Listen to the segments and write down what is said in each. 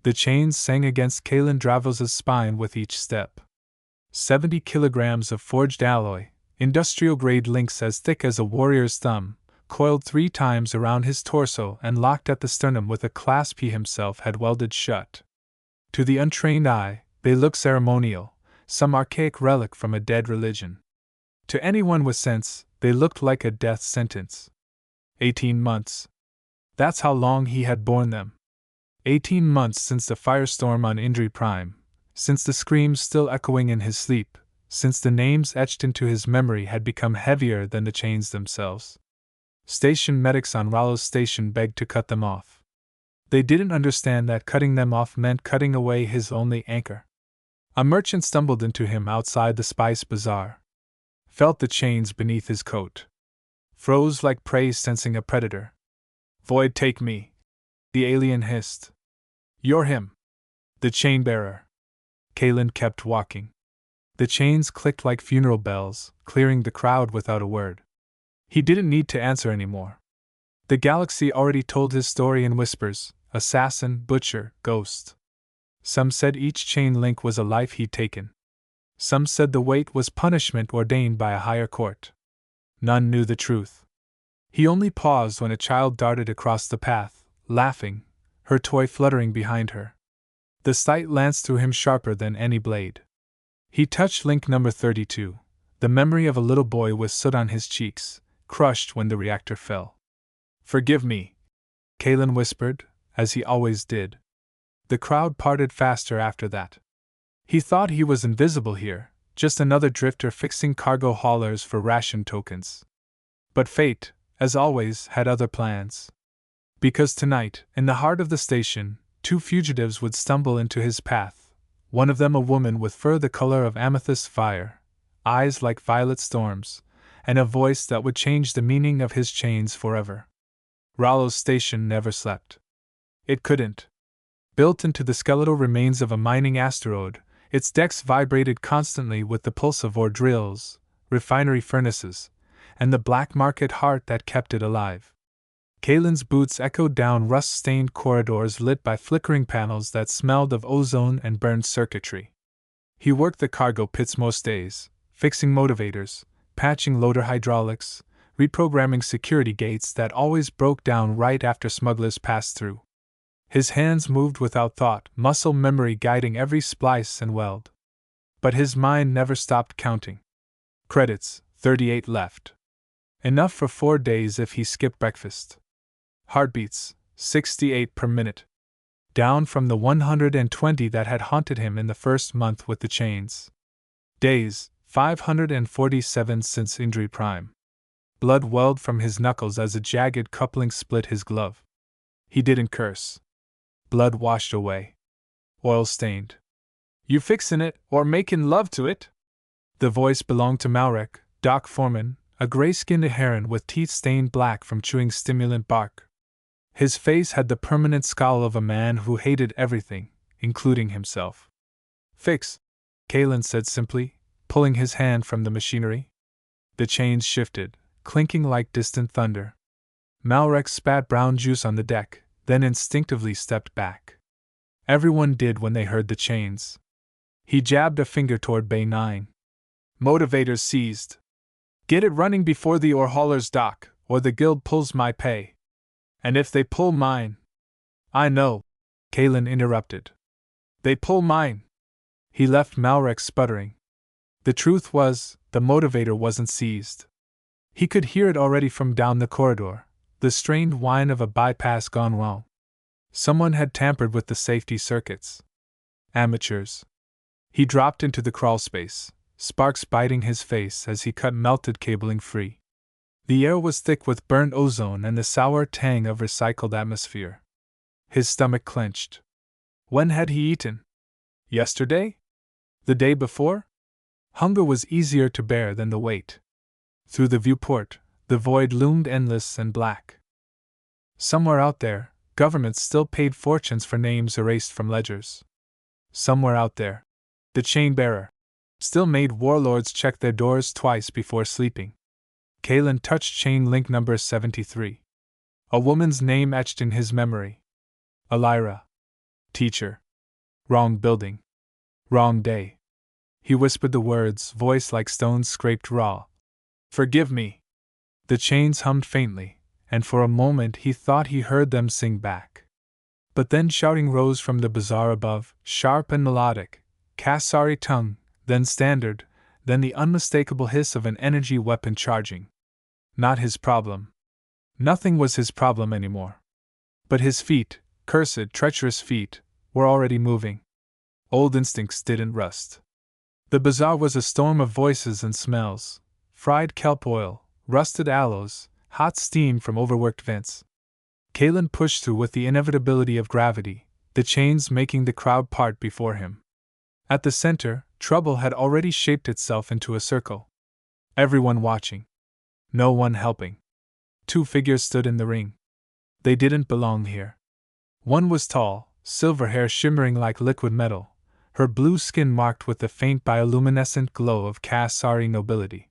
The chains sang against Kalen Dravos' spine with each step. 70 kilograms of forged alloy, industrial-grade links as thick as a warrior's thumb, coiled 3 times around his torso and locked at the sternum with a clasp he himself had welded shut. To the untrained eye, they looked ceremonial, some archaic relic from a dead religion. To anyone with sense, they looked like a death sentence. 18 months. That's how long he had borne them. 18 months since the firestorm on Indri Prime, since the screams still echoing in his sleep, since the names etched into his memory had become heavier than the chains themselves. Station medics on Rallo's station begged to cut them off. They didn't understand that cutting them off meant cutting away his only anchor. A merchant stumbled into him outside the spice bazaar. Felt the chains beneath his coat. Froze like prey sensing a predator. "Void, take me," the alien hissed. "You're him. The chain bearer." Kalen kept walking. The chains clicked like funeral bells, clearing the crowd without a word. He didn't need to answer anymore. The galaxy already told his story in whispers: assassin, butcher, ghost. Some said each chain link was a life he'd taken. Some said the weight was punishment ordained by a higher court. None knew the truth. He only paused when a child darted across the path, laughing, her toy fluttering behind her. The sight lanced through him sharper than any blade. He touched link number 32. The memory of a little boy with soot on his cheeks, crushed when the reactor fell. "Forgive me," Kalen whispered, as he always did. The crowd parted faster after that. He thought he was invisible here, just another drifter fixing cargo haulers for ration tokens. But fate, as always, had other plans. Because tonight, in the heart of the station, 2 fugitives would stumble into his path, one of them a woman with fur the color of amethyst fire, eyes like violet storms, and a voice that would change the meaning of his chains forever. Rallo's station never slept. It couldn't. Built into the skeletal remains of a mining asteroid, its decks vibrated constantly with the pulse of ore drills, refinery furnaces, and the black market heart that kept it alive. Kalen's boots echoed down rust-stained corridors lit by flickering panels that smelled of ozone and burned circuitry. He worked the cargo pits most days, fixing motivators, patching loader hydraulics, reprogramming security gates that always broke down right after smugglers passed through. His hands moved without thought, muscle memory guiding every splice and weld. But his mind never stopped counting. Credits, 38 left. Enough for 4 days if he skipped breakfast. Heartbeats, 68 per minute. Down from the 120 that had haunted him in the first month with the chains. Days, 547 since Indri Prime. Blood welled from his knuckles as a jagged coupling split his glove. He didn't curse. Blood washed away. Oil stained. "You fixin' it, or makin' love to it?" The voice belonged to Malrek, dock foreman, a gray-skinned heron with teeth stained black from chewing stimulant bark. His face had the permanent scowl of a man who hated everything, including himself. "Fix," Kalen said simply, pulling his hand from the machinery. The chains shifted, clinking like distant thunder. Malrek spat brown juice on the deck, then instinctively stepped back. Everyone did when they heard the chains. He jabbed a finger toward Bay 9. "Motivators seized. Get it running before the ore haulers dock, or the guild pulls my pay. And if they pull mine—" "I know," Kalen interrupted. "They pull mine." He left Malrek sputtering. The truth was, the motivator wasn't seized. He could hear it already from down the corridor, the strained whine of a bypass gone wrong. Someone had tampered with the safety circuits. Amateurs. He dropped into the crawlspace, sparks biting his face as he cut melted cabling free. The air was thick with burnt ozone and the sour tang of recycled atmosphere. His stomach clenched. When had he eaten? Yesterday? The day before? Hunger was easier to bear than the weight. Through the viewport, the void loomed endless and black. Somewhere out there, governments still paid fortunes for names erased from ledgers. Somewhere out there, the chain bearer still made warlords check their doors twice before sleeping. Kalen touched chain link number 73. A woman's name etched in his memory. Elira. Teacher. Wrong building. Wrong day. He whispered the words, voice like stones scraped raw. Forgive me. The chains hummed faintly, and for a moment he thought he heard them sing back. But then shouting rose from the bazaar above, sharp and melodic, Kasari tongue, then standard, then the unmistakable hiss of an energy weapon charging. Not his problem. Nothing was his problem anymore. But his feet, cursed, treacherous feet, were already moving. Old instincts didn't rust. The bazaar was a storm of voices and smells: fried kelp oil, rusted aloes, hot steam from overworked vents. Kalen pushed through with the inevitability of gravity, the chains making the crowd part before him. At the center, trouble had already shaped itself into a circle. Everyone watching. No one helping. 2 figures stood in the ring. They didn't belong here. One was tall, silver hair shimmering like liquid metal, her blue skin marked with the faint bioluminescent glow of Kasari nobility.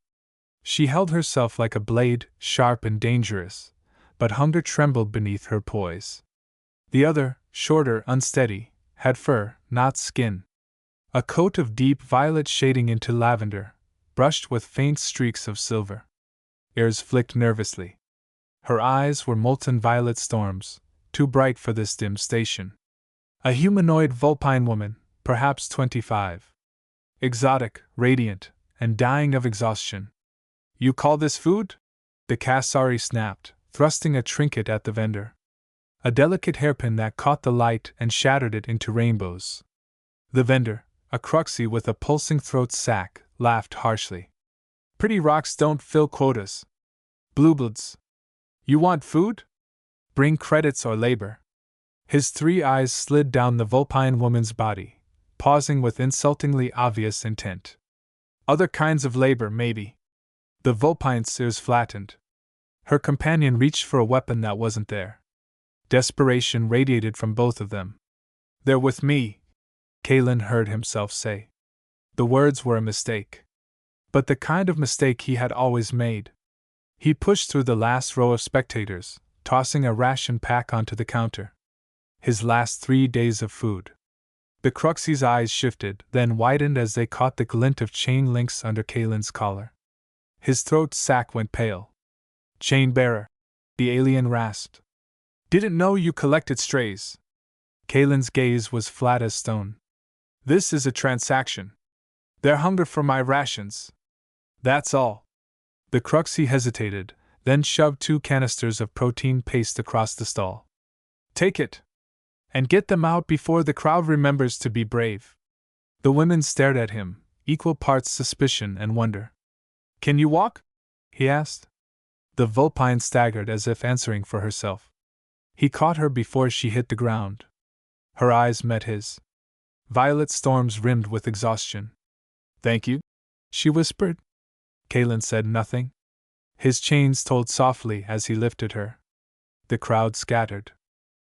She held herself like a blade, sharp and dangerous, but hunger trembled beneath her poise. The other, shorter, unsteady, had fur, not skin. A coat of deep violet shading into lavender, brushed with faint streaks of silver. Ears flicked nervously. Her eyes were molten violet storms, too bright for this dim station. A humanoid vulpine woman, perhaps 25. Exotic, radiant, and dying of exhaustion. You call this food? The Kasari snapped, thrusting a trinket at the vendor. A delicate hairpin that caught the light and shattered it into rainbows. The vendor, a cruxy with a pulsing throat sac, laughed harshly. Pretty rocks don't fill quotas. Bluebloods. You want food? Bring credits or labor. His 3 eyes slid down the vulpine woman's body, pausing with insultingly obvious intent. Other kinds of labor, maybe. The vulpine's ears flattened. Her companion reached for a weapon that wasn't there. Desperation radiated from both of them. They're with me, Kalen heard himself say. The words were a mistake. But the kind of mistake he had always made. He pushed through the last row of spectators, tossing a ration pack onto the counter. His last 3 days of food. The Cruxy's eyes shifted, then widened as they caught the glint of chain links under Kalen's collar. His throat sac went pale. Chain bearer, the alien rasped. Didn't know you collected strays. Kalen's gaze was flat as stone. This is a transaction. Their hunger for my rations. That's all. The Cruxy hesitated, then shoved 2 canisters of protein paste across the stall. Take it. And get them out before the crowd remembers to be brave. The women stared at him, equal parts suspicion and wonder. Can you walk? He asked. The vulpine staggered as if answering for herself. He caught her before she hit the ground. Her eyes met his. Violet storms rimmed with exhaustion. Thank you, she whispered. Kalen said nothing. His chains told softly as he lifted her. The crowd scattered.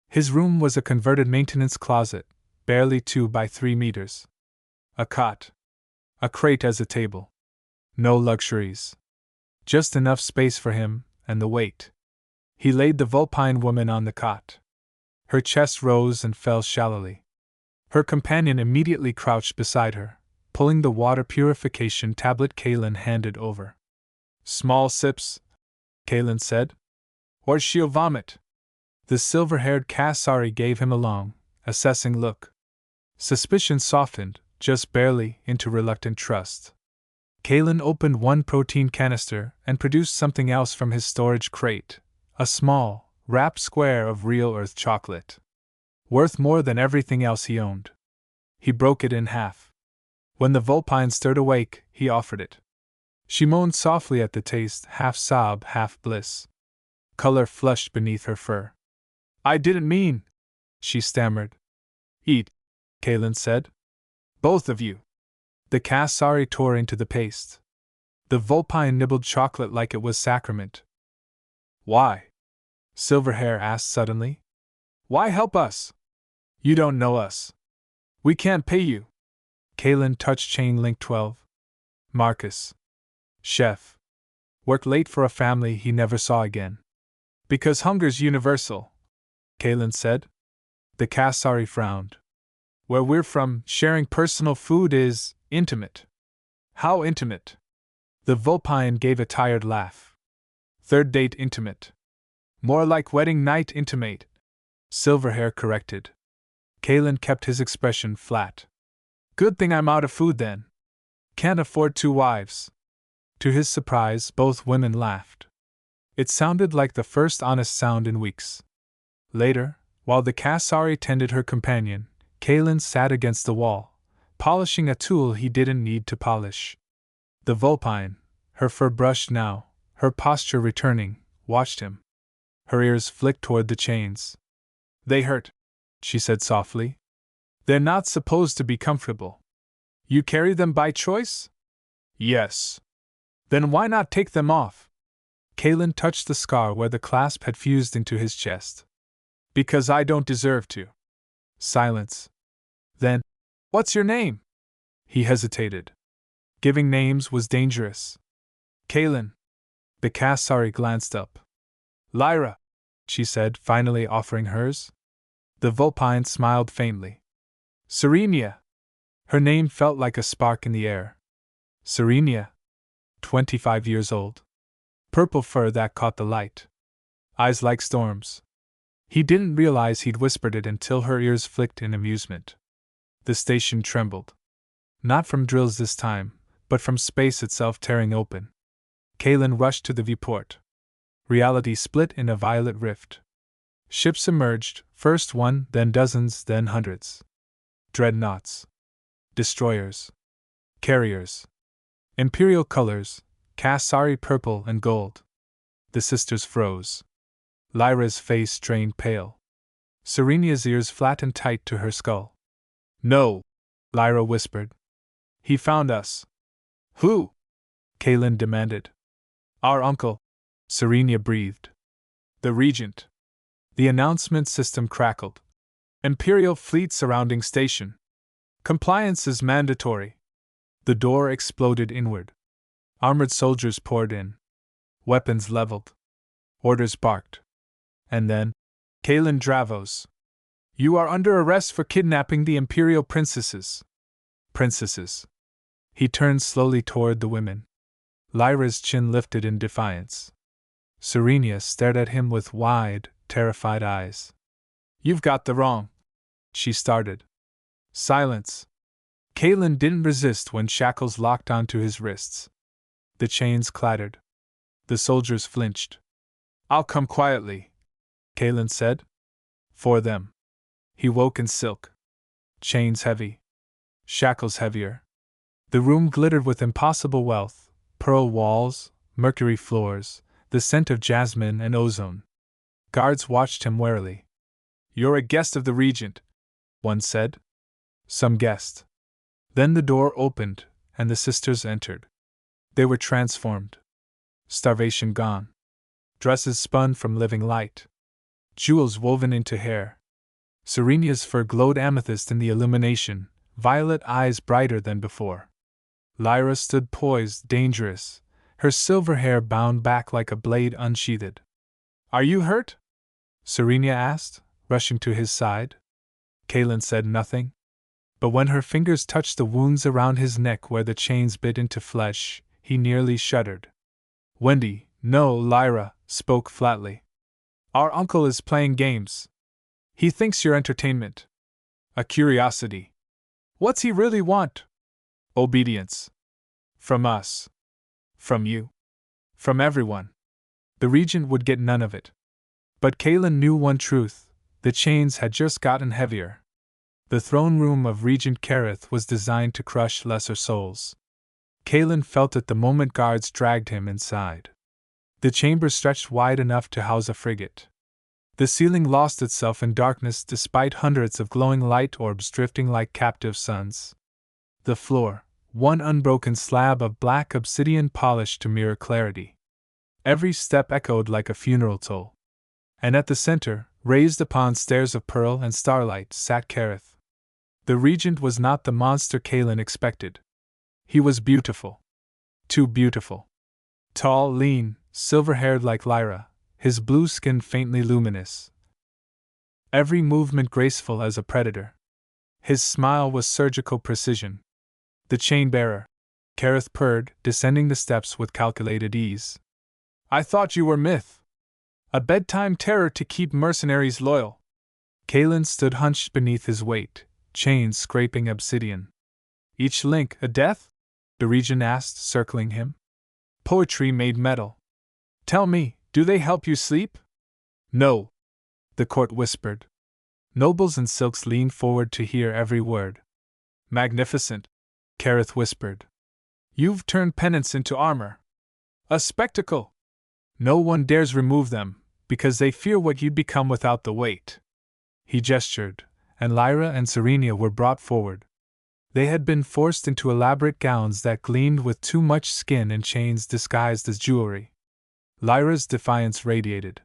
His room was a converted maintenance closet, barely 2 by 3 meters. A cot. A crate as a table. No luxuries. Just enough space for him, and the weight. He laid the vulpine woman on the cot. Her chest rose and fell shallowly. Her companion immediately crouched beside her, pulling the water purification tablet Kalen handed over. Small sips, Kalen said. Or she'll vomit. The silver-haired Kasari gave him a long, assessing look. Suspicion softened, just barely, into reluctant trust. Kalen opened 1 protein canister and produced something else from his storage crate, a small, wrapped square of real earth chocolate. Worth more than everything else he owned. He broke it in half. When the vulpine stirred awake, he offered it. She moaned softly at the taste, half sob, half bliss. Color flushed beneath her fur. I didn't mean, she stammered. Eat, Kalen said. Both of you. The Kasari tore into the paste. The vulpine nibbled chocolate like it was sacrament. Why? Silverhair asked suddenly. Why help us? You don't know us. We can't pay you. Kalen touched chain link 12. Marcus. Chef. Worked late for a family he never saw again. Because hunger's universal, Kalen said. The Kasari frowned. Where we're from, sharing personal food is intimate. How intimate? The Vulpine gave a tired laugh. Third date intimate. More like wedding night intimate, Silverhair corrected. Kalen kept his expression flat. Good thing I'm out of food then. Can't afford 2 wives. To his surprise, both women laughed. It sounded like the first honest sound in weeks. Later, while the Kasari tended her companion, Kalen sat against the wall, polishing a tool he didn't need to polish. The Vulpine, her fur brushed now, her posture returning, watched him. Her ears flicked toward the chains. They hurt, she said softly. They're not supposed to be comfortable. You carry them by choice? Yes. Then why not take them off? Kalen touched the scar where the clasp had fused into his chest. Because I don't deserve to. Silence. Then, what's your name? He hesitated. Giving names was dangerous. Kalen. The Kasari glanced up. Lyra, she said, finally offering hers. The Vulpine smiled faintly. Serenia. Her name felt like a spark in the air. Serenia. 25 years old. Purple fur that caught the light. Eyes like storms. He didn't realize he'd whispered it until her ears flicked in amusement. The station trembled. Not from drills this time, but from space itself tearing open. Kalen rushed to the viewport. Reality split in a violet rift. Ships emerged, first one, then dozens, then hundreds. Dreadnoughts. Destroyers. Carriers. Imperial colors, Kasari purple and gold. The sisters froze. Lyra's face drained pale. Serenia's ears flattened tight to her skull. No, Lyra whispered. He found us. Who? Kalen demanded. Our uncle, Serenia breathed. The Regent. The announcement system crackled. Imperial fleet surrounding station. Compliance is mandatory. The door exploded inward. Armored soldiers poured in. Weapons leveled. Orders barked. And then, Kalen Dravos. You are under arrest for kidnapping the Imperial princesses. Princesses. He turned slowly toward the women. Lyra's chin lifted in defiance. Serenia stared at him with wide, terrified eyes. You've got the wrong. She started. Silence. Kalen didn't resist when shackles locked onto his wrists. The chains clattered. The soldiers flinched. I'll come quietly, Kalen said. For them. He woke in silk. Chains heavy. Shackles heavier. The room glittered with impossible wealth, pearl walls, mercury floors, the scent of jasmine and ozone. Guards watched him warily. You're a guest of the Regent, one said. Some guest. Then the door opened, and the sisters entered. They were transformed. Starvation gone. Dresses spun from living light. Jewels woven into hair. Serenia's fur glowed amethyst in the illumination, violet eyes brighter than before. Lyra stood poised, dangerous, her silver hair bound back like a blade unsheathed. Are you hurt? Serenia asked, rushing to his side. Kalen said nothing. But when her fingers touched the wounds around his neck where the chains bit into flesh, he nearly shuddered. Wendy, no, Lyra spoke flatly. Our uncle is playing games. He thinks you're entertainment. A curiosity. What's he really want? Obedience. From us. From you. From everyone. The Regent would get none of it. But Kalen knew one truth: the chains had just gotten heavier. The throne room of Regent Kareth was designed to crush lesser souls. Kalen felt it the moment guards dragged him inside. The chamber stretched wide enough to house a frigate. The ceiling lost itself in darkness despite hundreds of glowing light orbs drifting like captive suns. The floor, one unbroken slab of black obsidian polished to mirror clarity. Every step echoed like a funeral toll. And at the center, raised upon stairs of pearl and starlight, sat Kareth. The Regent was not the monster Kalen expected. He was beautiful. Too beautiful. Tall, lean, silver-haired like Lyra, his blue skin faintly luminous. every movement graceful as a predator. His smile was surgical precision. The chain-bearer, Kareth purred, descending the steps with calculated ease. I thought you were myth. A bedtime terror to keep mercenaries loyal. Kalen stood hunched beneath his weight, chains scraping obsidian. Each link a death? The regent asked, circling him. Poetry made metal. Tell me, do they help you sleep? No. The court whispered. Nobles in silks leaned forward to hear every word. Magnificent, Kareth whispered. You've turned penance into armor. A spectacle. No one dares remove them, because they fear what you'd become without the weight. He gestured, and Lyra and Serenia were brought forward. They had been forced into elaborate gowns that gleamed with too much skin and chains disguised as jewelry. Lyra's defiance radiated.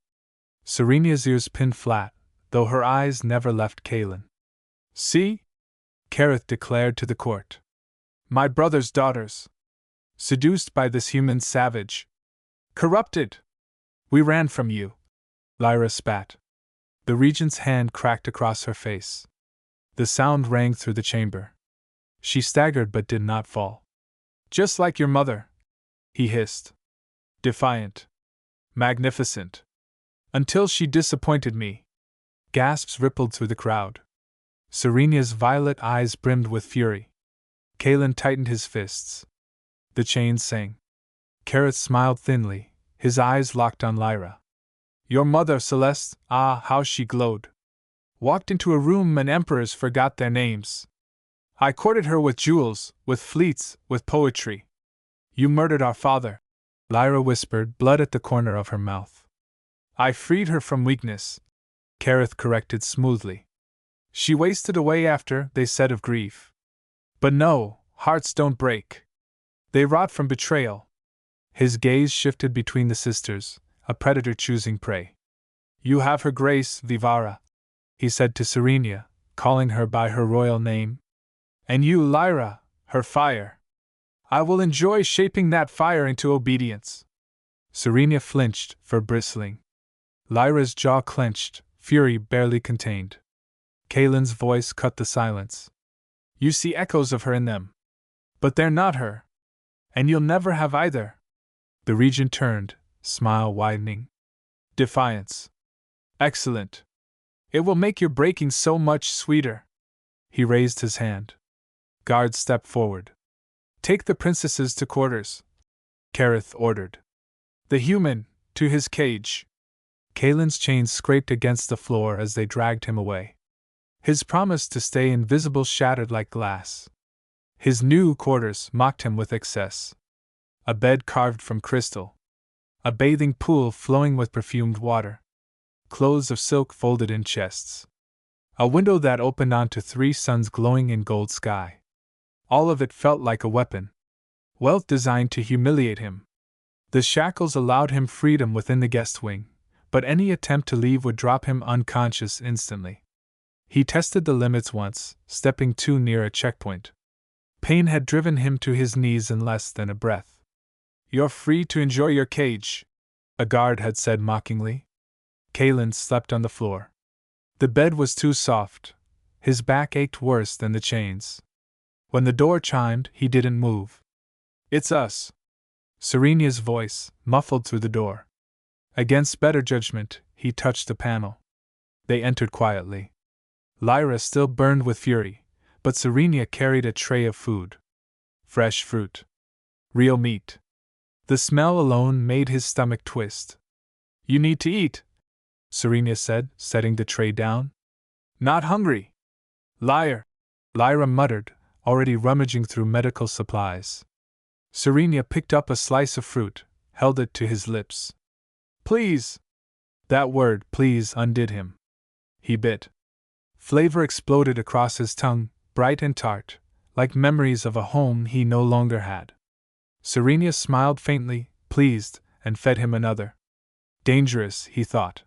Serenia's ears pinned flat, though her eyes never left Kalen. See? Kareth declared to the court. My brother's daughters. Seduced by this human savage. Corrupted. We ran from you. Lyra spat. The regent's hand cracked across her face. The sound rang through the chamber. She staggered but did not fall. Just like your mother, he hissed. Defiant. Magnificent. Until she disappointed me. Gasps rippled through the crowd. Serenia's violet eyes brimmed with fury. Kalen tightened his fists. The chains sang. Kareth smiled thinly, his eyes locked on Lyra. Your mother, Celeste, ah, how she glowed. Walked into a room and emperors forgot their names. I courted her with jewels, with fleets, with poetry. You murdered our father, Lyra whispered, blood at the corner of her mouth. I freed her from weakness, Kareth corrected smoothly. She wasted away after, they said of grief. But no, hearts don't break. They rot from betrayal. His gaze shifted between the sisters, a predator choosing prey. You have her grace, Vivara, he said to Serenia, calling her by her royal name. And you, Lyra, her fire. I will enjoy shaping that fire into obedience. Serenia flinched, fur bristling. Lyra's jaw clenched, fury barely contained. Kalen's voice cut the silence. You see echoes of her in them. But they're not her. And you'll never have either. The regent turned, smile widening. Defiance. Excellent. It will make your breaking so much sweeter. He raised his hand. Guards stepped forward. Take the princesses to quarters, Kareth ordered. The human, to his cage. Kalen's chains scraped against the floor as they dragged him away. His promise to stay invisible shattered like glass. His new quarters mocked him with excess. A bed carved from crystal. A bathing pool flowing with perfumed water. Clothes of silk folded in chests. A window that opened onto 3 suns glowing in gold sky. All of it felt like a weapon. Wealth designed to humiliate him. The shackles allowed him freedom within the guest wing, but any attempt to leave would drop him unconscious instantly. He tested the limits once, stepping too near a checkpoint. Pain had driven him to his knees in less than a breath. You're free to enjoy your cage, a guard had said mockingly. Kalen slept on the floor. The bed was too soft. His back ached worse than the chains. When the door chimed, he didn't move. It's us. Serenia's voice, muffled through the door. Against better judgment, he touched the panel. They entered quietly. Lyra still burned with fury, but Serenia carried a tray of food. Fresh fruit. Real meat. The smell alone made his stomach twist. You need to eat, Serenia said, setting the tray down. Not hungry. Liar, Lyra muttered, already rummaging through medical supplies. Serenia picked up a slice of fruit, held it to his lips. Please! That word, please, undid him. He bit. Flavor exploded across his tongue, bright and tart, like memories of a home he no longer had. Serenia smiled faintly, pleased, and fed him another. Dangerous, he thought.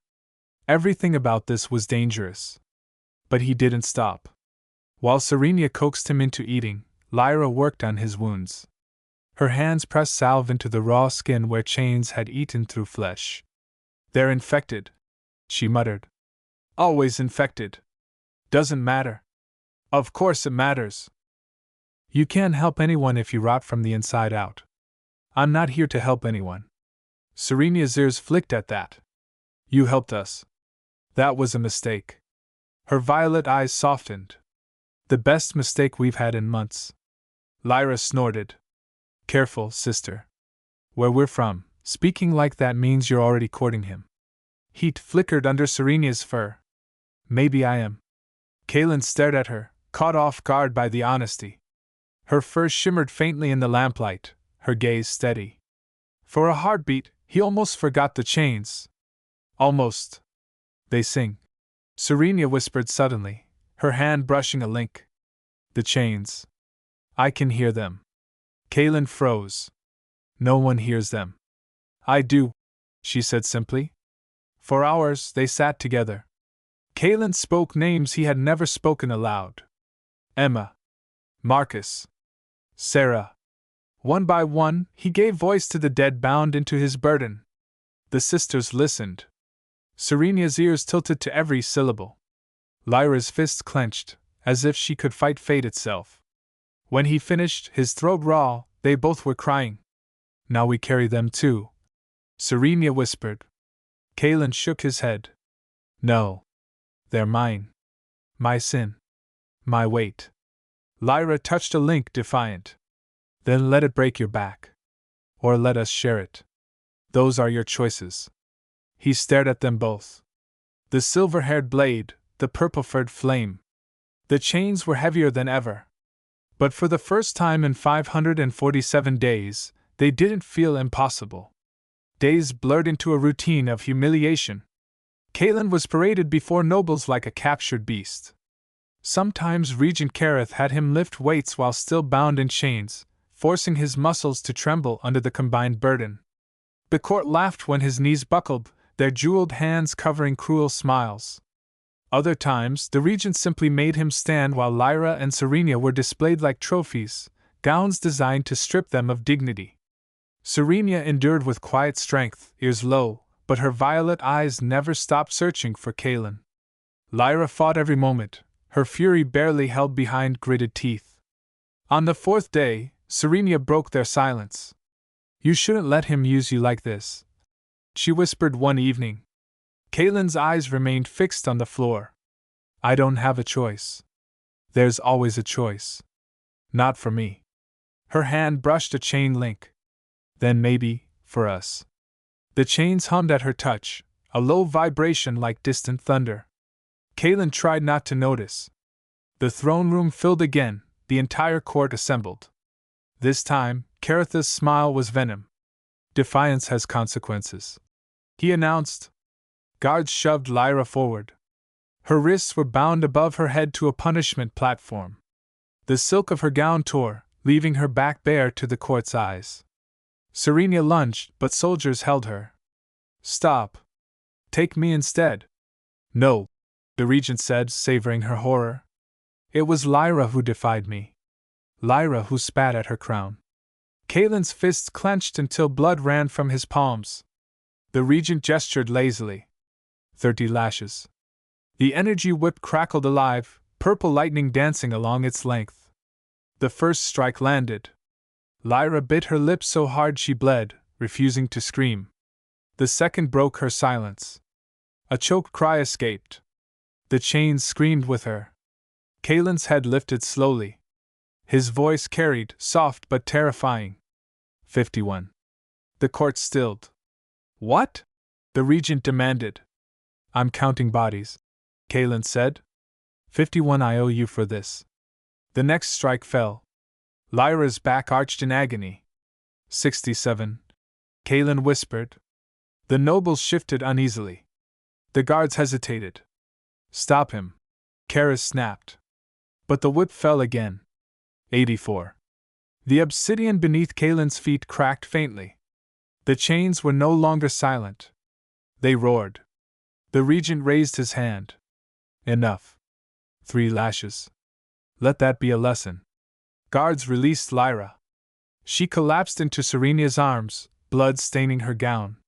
Everything about this was dangerous. But he didn't stop. While Serenia coaxed him into eating, Lyra worked on his wounds. Her hands pressed salve into the raw skin where chains had eaten through flesh. They're infected, she muttered. Always infected. Doesn't matter. Of course it matters. You can't help anyone if you rot from the inside out. I'm not here to help anyone. Serenia's ears flicked at that. You helped us. That was a mistake. Her violet eyes softened. The best mistake we've had in months. Lyra snorted. Careful, sister. Where we're from, speaking like that means you're already courting him. Heat flickered under Serenia's fur. Maybe I am. Kaelin stared at her, caught off guard by the honesty. Her fur shimmered faintly in the lamplight, her gaze steady. For a heartbeat, he almost forgot the chains. Almost. They sing. Serenia whispered suddenly, her hand brushing a link. The chains. I can hear them. Kaelin froze. No one hears them. I do, she said simply. For hours they sat together. Kaelin spoke names he had never spoken aloud. Emma. Marcus. Sarah. One by one, he gave voice to the dead bound into his burden. The sisters listened. Serenia's ears tilted to every syllable. Lyra's fists clenched, as if she could fight fate itself. When he finished, his throat raw, they both were crying. Now we carry them too, Serenia whispered. Kaelin shook his head. No. They're mine. My sin. My weight. Lyra touched a link defiant. Then let it break your back. Or let us share it. Those are your choices. He stared at them both. The silver-haired blade, the purple-furred flame. The chains were heavier than ever. But for the first time in 547 days, they didn't feel impossible. Days blurred into a routine of humiliation. Kaelin was paraded before nobles like a captured beast. Sometimes Regent Kareth had him lift weights while still bound in chains, forcing his muscles to tremble under the combined burden. The court laughed when his knees buckled, their jeweled hands covering cruel smiles. Other times, the regent simply made him stand while Lyra and Serenia were displayed like trophies, gowns designed to strip them of dignity. Serenia endured with quiet strength, ears low, but her violet eyes never stopped searching for Kaelin. Lyra fought every moment, her fury barely held behind gritted teeth. On the fourth day, Serenia broke their silence. You shouldn't let him use you like this, she whispered one evening. Kaelin's eyes remained fixed on the floor. I don't have a choice. There's always a choice. Not for me. Her hand brushed a chain link. Then maybe, for us. The chains hummed at her touch, a low vibration like distant thunder. Kaelin tried not to notice. The throne room filled again, the entire court assembled. This time, Kareth's smile was venom. Defiance has consequences, he announced. Guards shoved Lyra forward. Her wrists were bound above her head to a punishment platform. The silk of her gown tore, leaving her back bare to the court's eyes. Serenia lunged, but soldiers held her. Stop. Take me instead. No, the regent said, savoring her horror. It was Lyra who defied me. Lyra who spat at her crown. Kaelin's fists clenched until blood ran from his palms. The regent gestured lazily. 30 lashes. The energy whip crackled alive, purple lightning dancing along its length. The first strike landed. Lyra bit her lips so hard she bled, refusing to scream. The second broke her silence. A choked cry escaped. The chains screamed with her. Kaelin's head lifted slowly. His voice carried, soft but terrifying. 51. The court stilled. What? The regent demanded. I'm counting bodies, Kaelin said. 51 I owe you for this. The next strike fell. Lyra's back arched in agony. 67. Kaelin whispered. The nobles shifted uneasily. The guards hesitated. Stop him, Kareth snapped. But the whip fell again. 84. The obsidian beneath Kaelin's feet cracked faintly. The chains were no longer silent. They roared. The regent raised his hand. Enough. 3 lashes. Let that be a lesson. Guards released Lyra. She collapsed into Serenia's arms, blood staining her gown.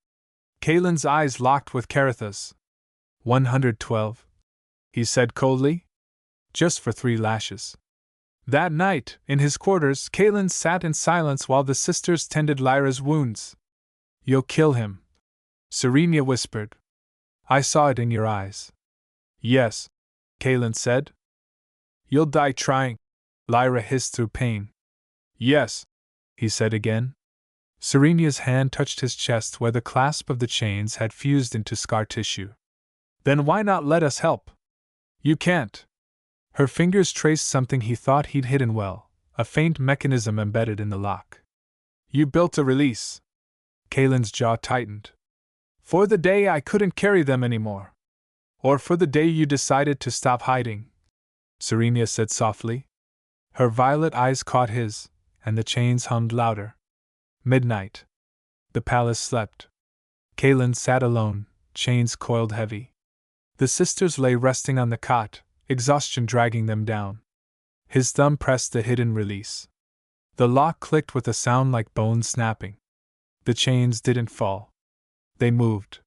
Kaelin's eyes locked with Kareth's. 112. he said coldly. Just for 3 lashes. That night, in his quarters, Kalen sat in silence while the sisters tended Lyra's wounds. You'll kill him, Serenia whispered. I saw it in your eyes. Yes, Kalen said. You'll die trying, Lyra hissed through pain. Yes, he said again. Serenia's hand touched his chest where the clasp of the chains had fused into scar tissue. Then why not let us help? You can't. Her fingers traced something he thought he'd hidden well, a faint mechanism embedded in the lock. You built a release. Kalen's jaw tightened. For the day I couldn't carry them anymore. Or for the day you decided to stop hiding, Serenia said softly. Her violet eyes caught his, and the chains hummed louder. Midnight. The palace slept. Kalen sat alone, chains coiled heavy. The sisters lay resting on the cot, exhaustion dragging them down. His thumb pressed the hidden release. The lock clicked with a sound like bones snapping. The chains didn't fall. They moved.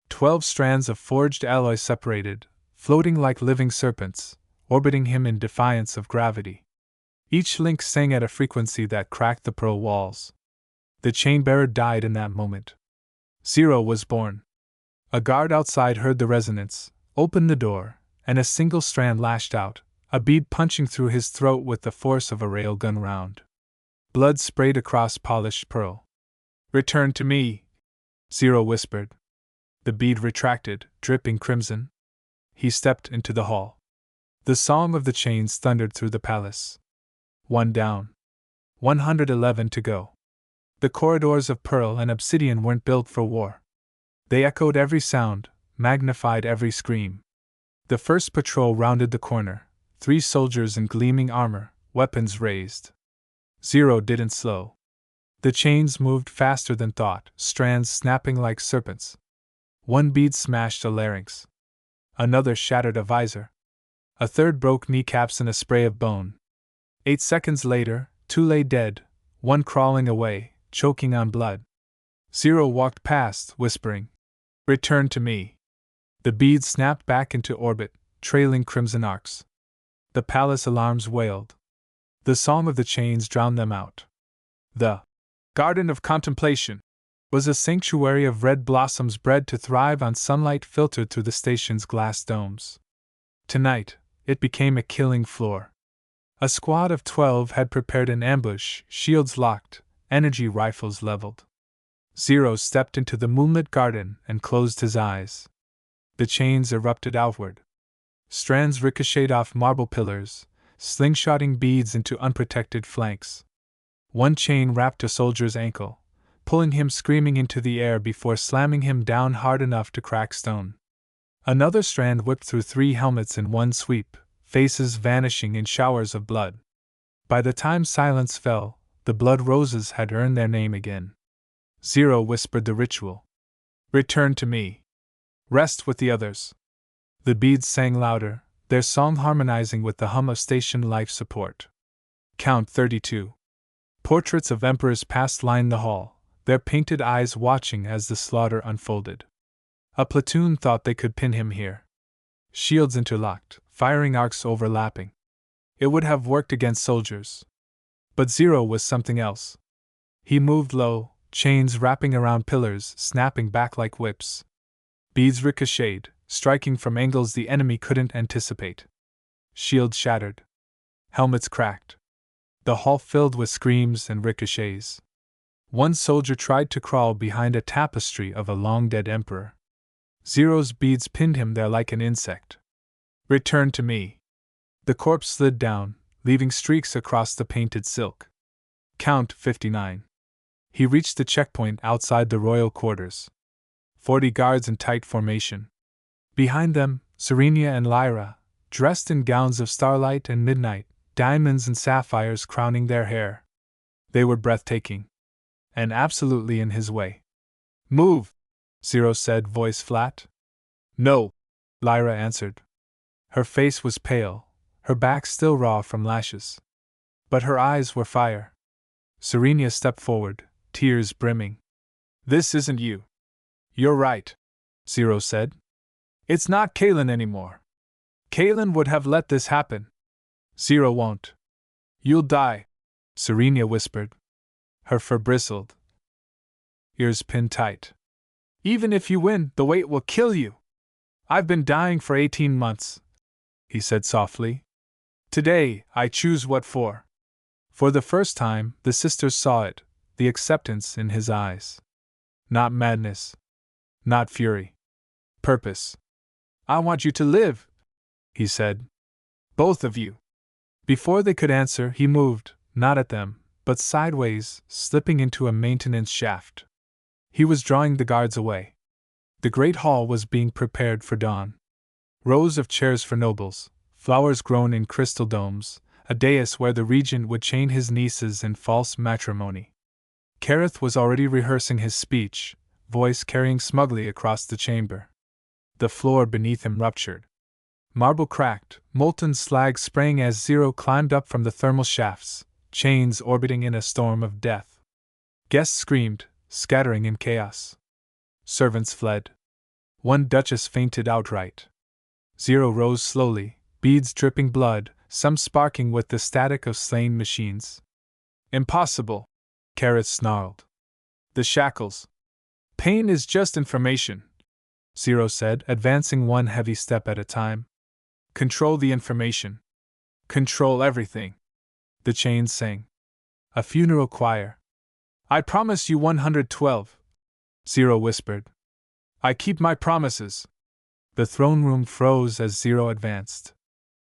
12 strands of forged alloy separated, floating like living serpents, orbiting him in defiance of gravity. Each link sang at a frequency that cracked the pearl walls. The chain-bearer died in that moment. Zero was born. A guard outside heard the resonance, opened the door, and a single strand lashed out, a bead punching through his throat with the force of a railgun round. Blood sprayed across polished pearl. Return to me, Zero whispered. The bead retracted, dripping crimson. He stepped into the hall. The song of the chains thundered through the palace. 1 down. 111 to go. The corridors of pearl and obsidian weren't built for war. They echoed every sound, magnified every scream. The first patrol rounded the corner, 3 soldiers in gleaming armor, weapons raised. Zero didn't slow. The chains moved faster than thought, strands snapping like serpents. One bead smashed a larynx. Another shattered a visor. A third broke kneecaps in a spray of bone. 8 seconds later, 2 lay dead, 1 crawling away, choking on blood. Zero walked past, whispering, Return to me. The beads snapped back into orbit, trailing crimson arcs. The palace alarms wailed. The song of the chains drowned them out. The Garden of Contemplation was a sanctuary of red blossoms bred to thrive on sunlight filtered through the station's glass domes. Tonight, it became a killing floor. A squad of 12 had prepared an ambush, shields locked, energy rifles leveled. Zero stepped into the moonlit garden and closed his eyes. The chains erupted outward. Strands ricocheted off marble pillars, slingshotting beads into unprotected flanks. One chain wrapped a soldier's ankle, pulling him screaming into the air before slamming him down hard enough to crack stone. Another strand whipped through 3 helmets in one sweep, faces vanishing in showers of blood. By the time silence fell, the blood roses had earned their name again. Zero whispered the ritual. Return to me. Rest with the others. The beads sang louder, their song harmonizing with the hum of station life support. Count 32. Portraits of emperors past lined the hall, their painted eyes watching as the slaughter unfolded. A platoon thought they could pin him here. Shields interlocked, firing arcs overlapping. It would have worked against soldiers. But Zero was something else. He moved low, chains wrapping around pillars, snapping back like whips. Beads ricocheted, striking from angles the enemy couldn't anticipate. Shields shattered. Helmets cracked. The hall filled with screams and ricochets. One soldier tried to crawl behind a tapestry of a long-dead emperor. Zero's beads pinned him there like an insect. Return to me. The corpse slid down, leaving streaks across the painted silk. Count 59. He reached the checkpoint outside the royal quarters. 40 guards in tight formation. Behind them, Serenia and Lyra, dressed in gowns of starlight and midnight, diamonds and sapphires crowning their hair. They were breathtaking. And absolutely in his way. Move! Zero said, voice flat. No, Lyra answered. Her face was pale, her back still raw from lashes. But her eyes were fire. Serenia stepped forward, tears brimming. This isn't you. You're right, Zero said. It's not Kalen anymore. Kalen would have let this happen. Zero won't. You'll die, Serenia whispered. Her fur bristled. Ears pinned tight. Even if you win, the weight will kill you. I've been dying for 18 months, he said softly. Today, I choose what for. For the first time, the sisters saw it, the acceptance in his eyes. Not madness. Not fury. Purpose. I want you to live, he said. Both of you. Before they could answer, he moved, not at them, but sideways, slipping into a maintenance shaft. He was drawing the guards away. The great hall was being prepared for dawn. Rows of chairs for nobles, flowers grown in crystal domes, a dais where the regent would chain his nieces in false matrimony. Kareth was already rehearsing his speech, voice carrying smugly across the chamber. The floor beneath him ruptured. Marble cracked, molten slag spraying as Zero climbed up from the thermal shafts, chains orbiting in a storm of death. Guests screamed, scattering in chaos. Servants fled. One duchess fainted outright. Zero rose slowly, beads dripping blood, some sparking with the static of slain machines. Impossible, Kareth snarled. The shackles. Pain is just information, Zero said, advancing one heavy step at a time. Control the information. Control everything. The chains sang. A funeral choir. I promise you 112, Zero whispered. I keep my promises. The throne room froze as Zero advanced.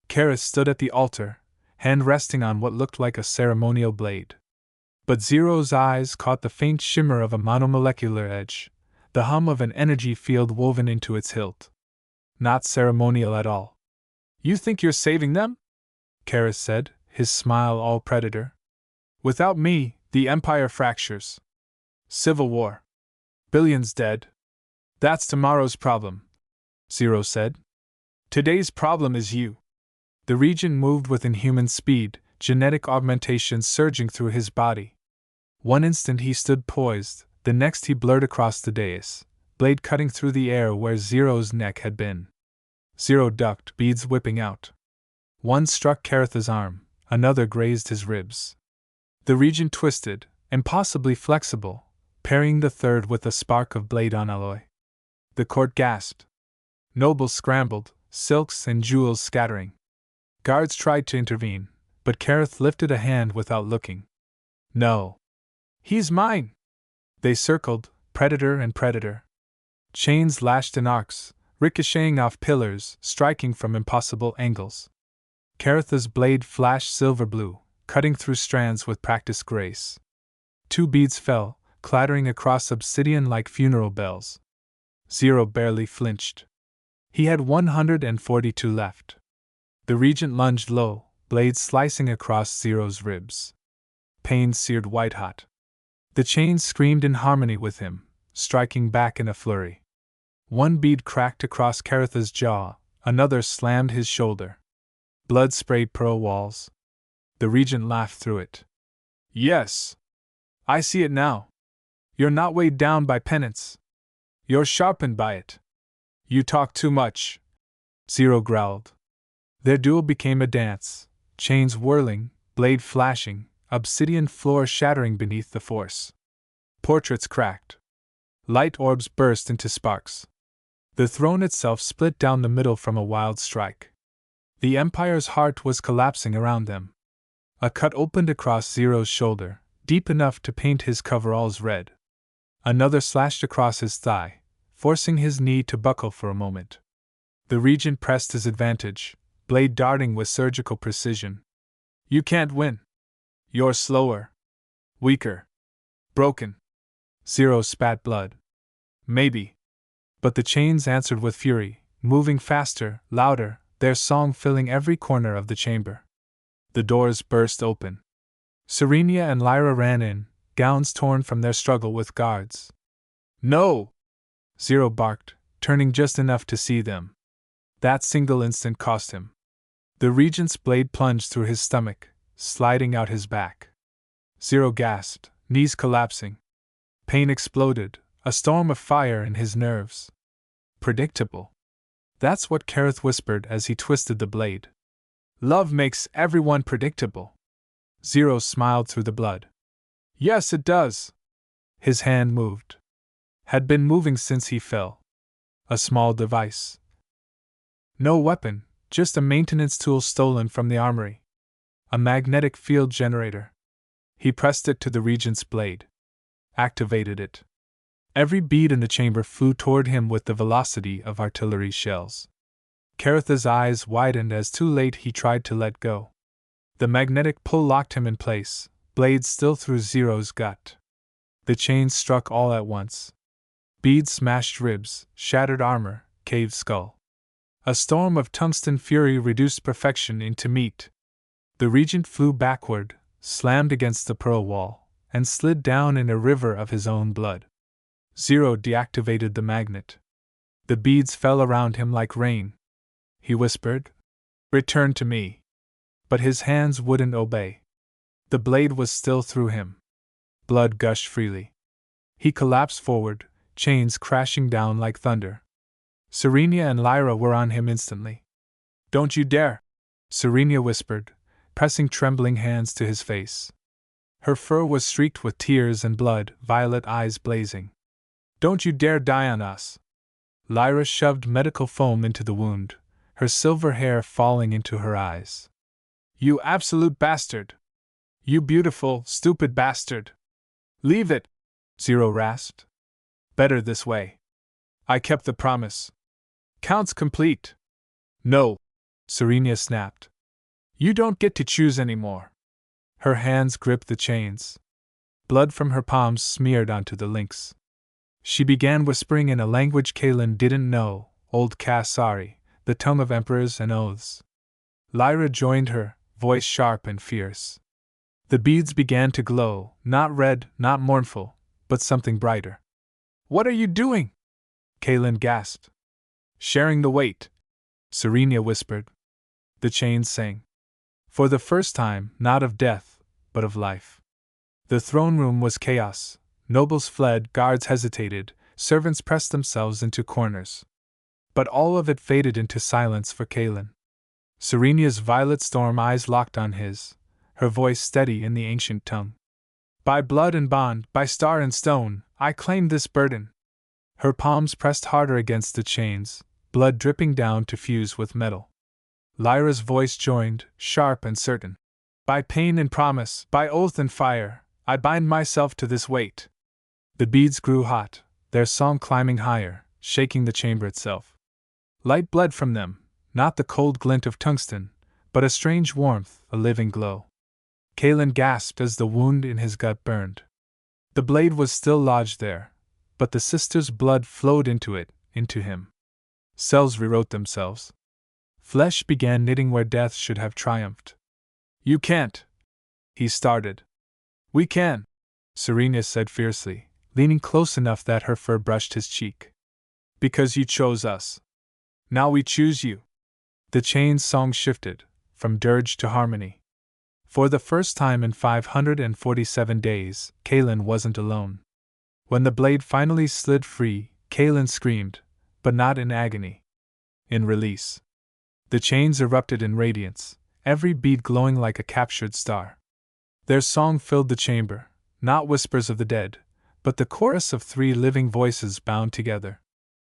Kareth stood at the altar, hand resting on what looked like a ceremonial blade. But Zero's eyes caught the faint shimmer of a monomolecular edge, the hum of an energy field woven into its hilt. Not ceremonial at all. You think you're saving them? Kareth said, his smile all predator. Without me, the Empire fractures. Civil war. Billions dead. That's tomorrow's problem, Zero said. Today's problem is you. The regent moved with inhuman speed, genetic augmentation surging through his body. One instant he stood poised, the next he blurred across the dais, blade cutting through the air where Zero's neck had been. Zero ducked, beads whipping out. One struck Kareth's arm, another grazed his ribs. The regent twisted, impossibly flexible, parrying the third with a spark of blade on alloy. The court gasped. Nobles scrambled, silks and jewels scattering. Guards tried to intervene, but Kareth lifted a hand without looking. No. He's mine! They circled, predator and predator. Chains lashed in arcs, ricocheting off pillars, striking from impossible angles. Kareth's blade flashed silver blue, cutting through strands with practiced grace. 2 beads fell, clattering across obsidian like funeral bells. Zero barely flinched. He had 142 left. The regent lunged low, blades slicing across Zero's ribs. Pain seared white-hot. The chains screamed in harmony with him, striking back in a flurry. One bead cracked across Kareth's jaw, another slammed his shoulder. Blood sprayed pearl walls. The regent laughed through it. Yes. I see it now. You're not weighed down by penance. You're sharpened by it. You talk too much, Zero growled. Their duel became a dance, chains whirling, blade flashing, obsidian floor shattering beneath the force. Portraits cracked. Light orbs burst into sparks. The throne itself split down the middle from a wild strike. The Empire's heart was collapsing around them. A cut opened across Zero's shoulder, deep enough to paint his coveralls red. Another slashed across his thigh, forcing his knee to buckle for a moment. The regent pressed his advantage, blade darting with surgical precision. You can't win. You're slower. Weaker. Broken. Zero spat blood. Maybe. But the chains answered with fury, moving faster, louder, their song filling every corner of the chamber. The doors burst open. Serenia and Lyra ran in, gowns torn from their struggle with guards. No! Zero barked, turning just enough to see them. That single instant cost him. The regent's blade plunged through his stomach, sliding out his back. Zero gasped, knees collapsing. Pain exploded, a storm of fire in his nerves. Predictable. That's what Kareth whispered as he twisted the blade. Love makes everyone predictable. Zero smiled through the blood. Yes, it does. His hand moved. Had been moving since he fell. A small device. No weapon, just a maintenance tool stolen from the armory. A magnetic field generator. He pressed it to the regent's blade. Activated it. Every bead in the chamber flew toward him with the velocity of artillery shells. Kareth's eyes widened as too late he tried to let go. The magnetic pull locked him in place, blade still through Zero's gut. The chains struck all at once. Beads smashed ribs, shattered armor, caved skull. A storm of tungsten fury reduced perfection into meat. The regent flew backward, slammed against the pearl wall, and slid down in a river of his own blood. Zero deactivated the magnet. The beads fell around him like rain. He whispered, "Return to me." But his hands wouldn't obey. The blade was still through him. Blood gushed freely. He collapsed forward, chains crashing down like thunder. Serenia and Lyra were on him instantly. "Don't you dare!" Serenia whispered, pressing trembling hands to his face. Her fur was streaked with tears and blood, violet eyes blazing. "Don't you dare die on us!" Lyra shoved medical foam into the wound, her silver hair falling into her eyes. "You absolute bastard! You beautiful, stupid bastard! Leave it!" Zero rasped. "Better this way. I kept the promise. Count's complete." "No," Serenia snapped. "You don't get to choose anymore." Her hands gripped the chains. Blood from her palms smeared onto the links. She began whispering in a language Kalen didn't know, Old Kasari, the tongue of emperors and oaths. Lyra joined her, voice sharp and fierce. The beads began to glow, not red, not mournful, but something brighter. "What are you doing?" Kalen gasped. "Sharing the weight," Serenia whispered. The chains sang. For the first time, not of death, but of life. The throne room was chaos. Nobles fled, guards hesitated, servants pressed themselves into corners. But all of it faded into silence for Kalen. Serenia's violet storm eyes locked on his, her voice steady in the ancient tongue. "By blood and bond, by star and stone, I claim this burden." Her palms pressed harder against the chains, blood dripping down to fuse with metal. Lyra's voice joined, sharp and certain. "By pain and promise, by oath and fire, I bind myself to this weight." The beads grew hot, their song climbing higher, shaking the chamber itself. Light bled from them, not the cold glint of tungsten, but a strange warmth, a living glow. Kalen gasped as the wound in his gut burned. The blade was still lodged there, but the sister's blood flowed into it, into him. Cells rewrote themselves. Flesh began knitting where death should have triumphed. "You can't," he started. "We can," Serenia said fiercely, leaning close enough that her fur brushed his cheek. "Because you chose us. Now we choose you." The chain's song shifted, from dirge to harmony. For the first time in 547 days, Kalen wasn't alone. When the blade finally slid free, Kalen screamed, but not in agony. In release. The chains erupted in radiance, every bead glowing like a captured star. Their song filled the chamber, not whispers of the dead, but the chorus of 3 living voices bound together.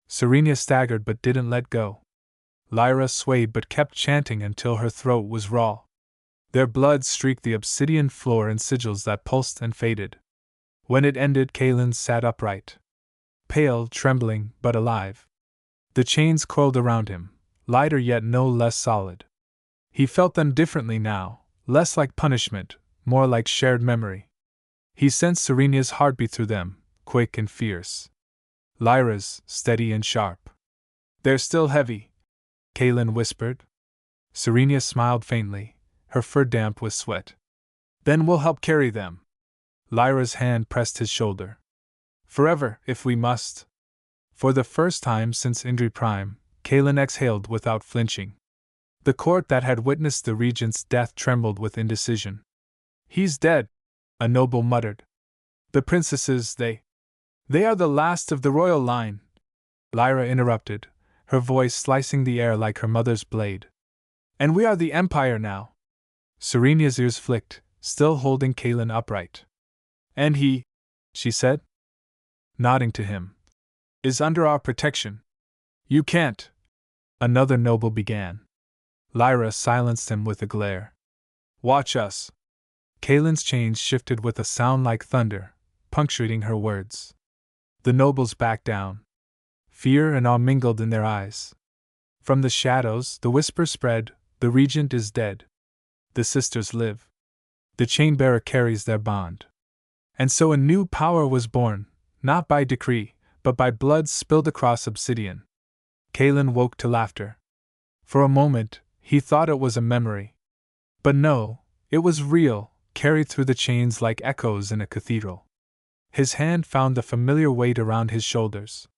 Serenia staggered but didn't let go. Lyra swayed but kept chanting until her throat was raw. Their blood streaked the obsidian floor in sigils that pulsed and faded. When it ended, Kalen sat upright. Pale, trembling, but alive. The chains coiled around him, lighter yet no less solid. He felt them differently now, less like punishment, more like shared memory. He sensed Serenia's heartbeat through them, quick and fierce. Lyra's, steady and sharp. "They're still heavy," Kalen whispered. Serenia smiled faintly, her fur damp with sweat. "Then we'll help carry them." Lyra's hand pressed his shoulder. "Forever, if we must." For the first time since Indri Prime, Kalen exhaled without flinching. The court that had witnessed the regent's death trembled with indecision. "He's dead," a noble muttered. "The princesses, they are the last of the royal line," Lyra interrupted, her voice slicing the air like her mother's blade. And we are the Empire now. Serenia's ears flicked, still holding Kalen upright. And he, she said, nodding to him, is under our protection. You can't. Another noble began. Lyra silenced him with a glare. Watch us. Kalen's chains shifted with a sound like thunder, punctuating her words. The nobles backed down. Fear and awe mingled in their eyes. From the shadows, the whisper spread, the regent is dead. The sisters live. The chain-bearer carries their bond. And so a new power was born, not by decree, but by blood spilled across obsidian. Kalen woke to laughter. For a moment, he thought it was a memory. But no, it was real, carried through the chains like echoes in a cathedral. His hand found the familiar weight around his shoulders.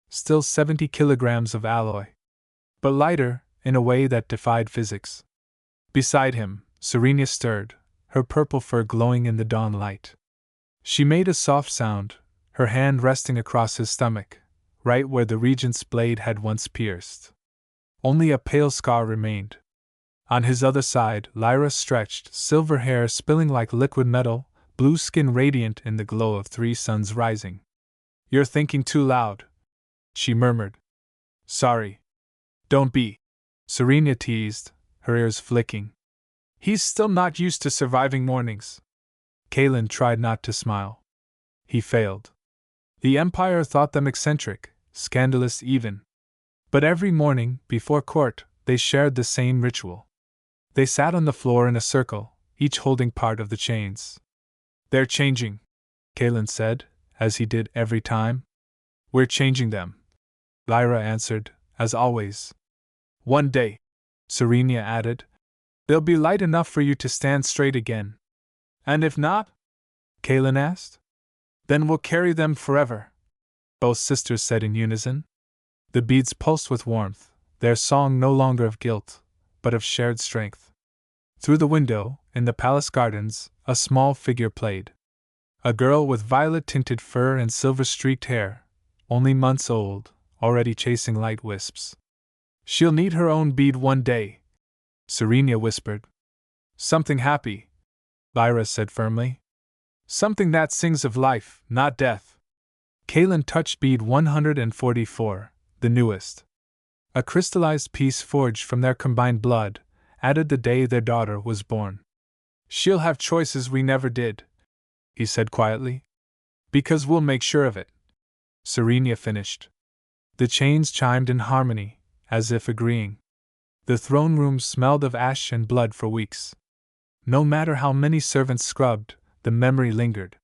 Still 70 kilograms of alloy. But lighter, in a way that defied physics. Beside him, Serenia stirred, her purple fur glowing in the dawn light. She made a soft sound, her hand resting across his stomach, right where the regent's blade had once pierced. Only a pale scar remained. On his other side, Lyra stretched, silver hair spilling like liquid metal, blue skin radiant in the glow of 3 suns rising. You're thinking too loud, she murmured. Sorry. Don't be. Serenia teased, her ears flicking. He's still not used to surviving mornings. Kalen tried not to smile. He failed. The Empire thought them eccentric, scandalous even. But every morning, before court, they shared the same ritual. They sat on the floor in a circle, each holding part of the chains. They're changing, Kalen said, as he did every time. We're changing them, Lyra answered, as always. One day, Serenia added, they'll be light enough for you to stand straight again. And if not? Kalen asked. Then we'll carry them forever, both sisters said in unison. The beads pulsed with warmth, their song no longer of guilt, but of shared strength. Through the window, in the palace gardens, a small figure played. A girl with violet-tinted fur and silver-streaked hair, only months old, already chasing light wisps. She'll need her own bead one day, Serenia whispered. Something happy, Lyra said firmly. Something that sings of life, not death. Kalen touched bead 144, the newest. A crystallized piece forged from their combined blood, added the day their daughter was born. She'll have choices we never did, he said quietly. Because we'll make sure of it. Serenia finished. The chains chimed in harmony, as if agreeing. The throne room smelled of ash and blood for weeks. No matter how many servants scrubbed, the memory lingered.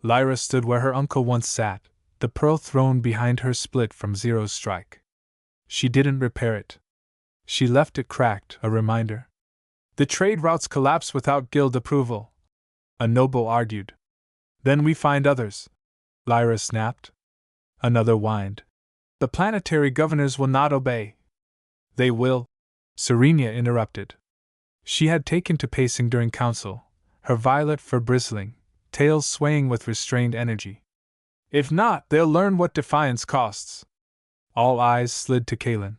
Lyra stood where her uncle once sat, the pearl throne behind her split from Zero's strike. She didn't repair it. She left it cracked, a reminder. The trade routes collapse without guild approval, a noble argued. Then we find others, Lyra snapped. Another whined. The planetary governors will not obey. They will, Serenia interrupted. She had taken to pacing during council, her violet fur bristling, tail swaying with restrained energy. If not, they'll learn what defiance costs. All eyes slid to Kalen.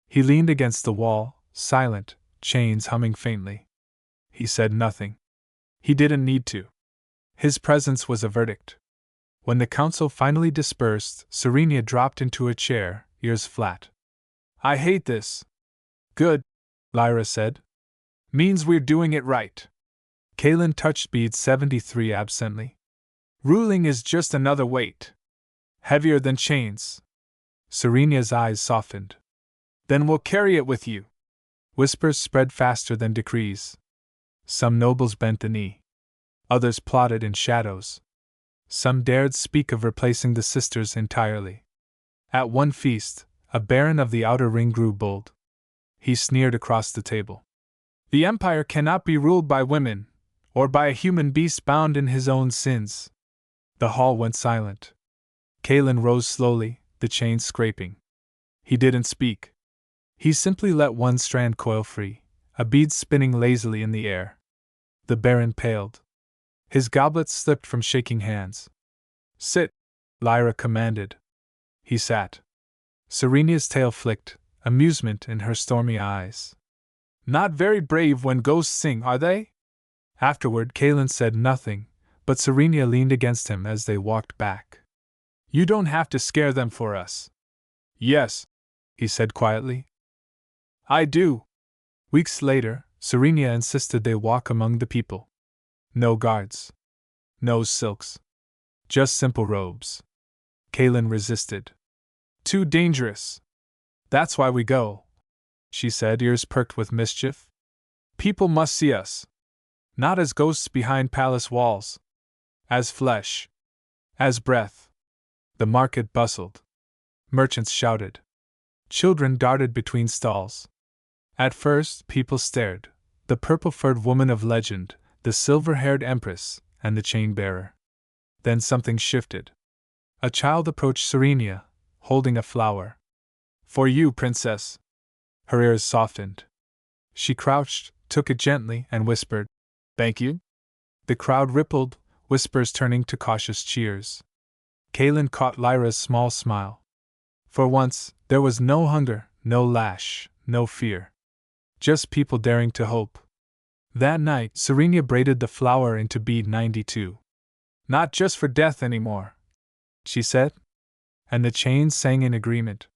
He leaned against the wall, silent, chains humming faintly. He said nothing. He didn't need to. His presence was a verdict. When the council finally dispersed, Serenia dropped into a chair, ears flat. I hate this. Good, Lyra said. Means we're doing it right. Kalen touched bead 73 absently. Ruling is just another weight. Heavier than chains. Serenia's eyes softened. Then we'll carry it with you. Whispers spread faster than decrees. Some nobles bent the knee. Others plotted in shadows. Some dared speak of replacing the sisters entirely. At one feast, a baron of the outer ring grew bold. He sneered across the table. The Empire cannot be ruled by women, or by a human beast bound in his own sins. The hall went silent. Kalen rose slowly, the chains scraping. He didn't speak. He simply let one strand coil free, a bead spinning lazily in the air. The baron paled. His goblet slipped from shaking hands. Sit, Lyra commanded. He sat. Serenia's tail flicked, amusement in her stormy eyes. Not very brave when ghosts sing, are they? Afterward, Kalen said nothing, but Serenia leaned against him as they walked back. You don't have to scare them for us. Yes, he said quietly. I do. Weeks later, Serenia insisted they walk among the people. No guards. No silks. Just simple robes. Kalen resisted. Too dangerous. That's why we go, she said, ears perked with mischief. People must see us. Not as ghosts behind palace walls. As flesh. As breath. The market bustled. Merchants shouted. Children darted between stalls. At first, people stared. The purple-furred woman of legend, the silver-haired empress, and the chain-bearer. Then something shifted. A child approached Serenia, holding a flower. For you, princess. Her ears softened. She crouched, took it gently, and whispered, Thank you. The crowd rippled, whispers turning to cautious cheers. Kalen caught Lyra's small smile. For once, there was no hunger, no lash, no fear. Just people daring to hope. That night, Serenia braided the flower into bead 92. Not just for death anymore, she said. And the chains sang in agreement.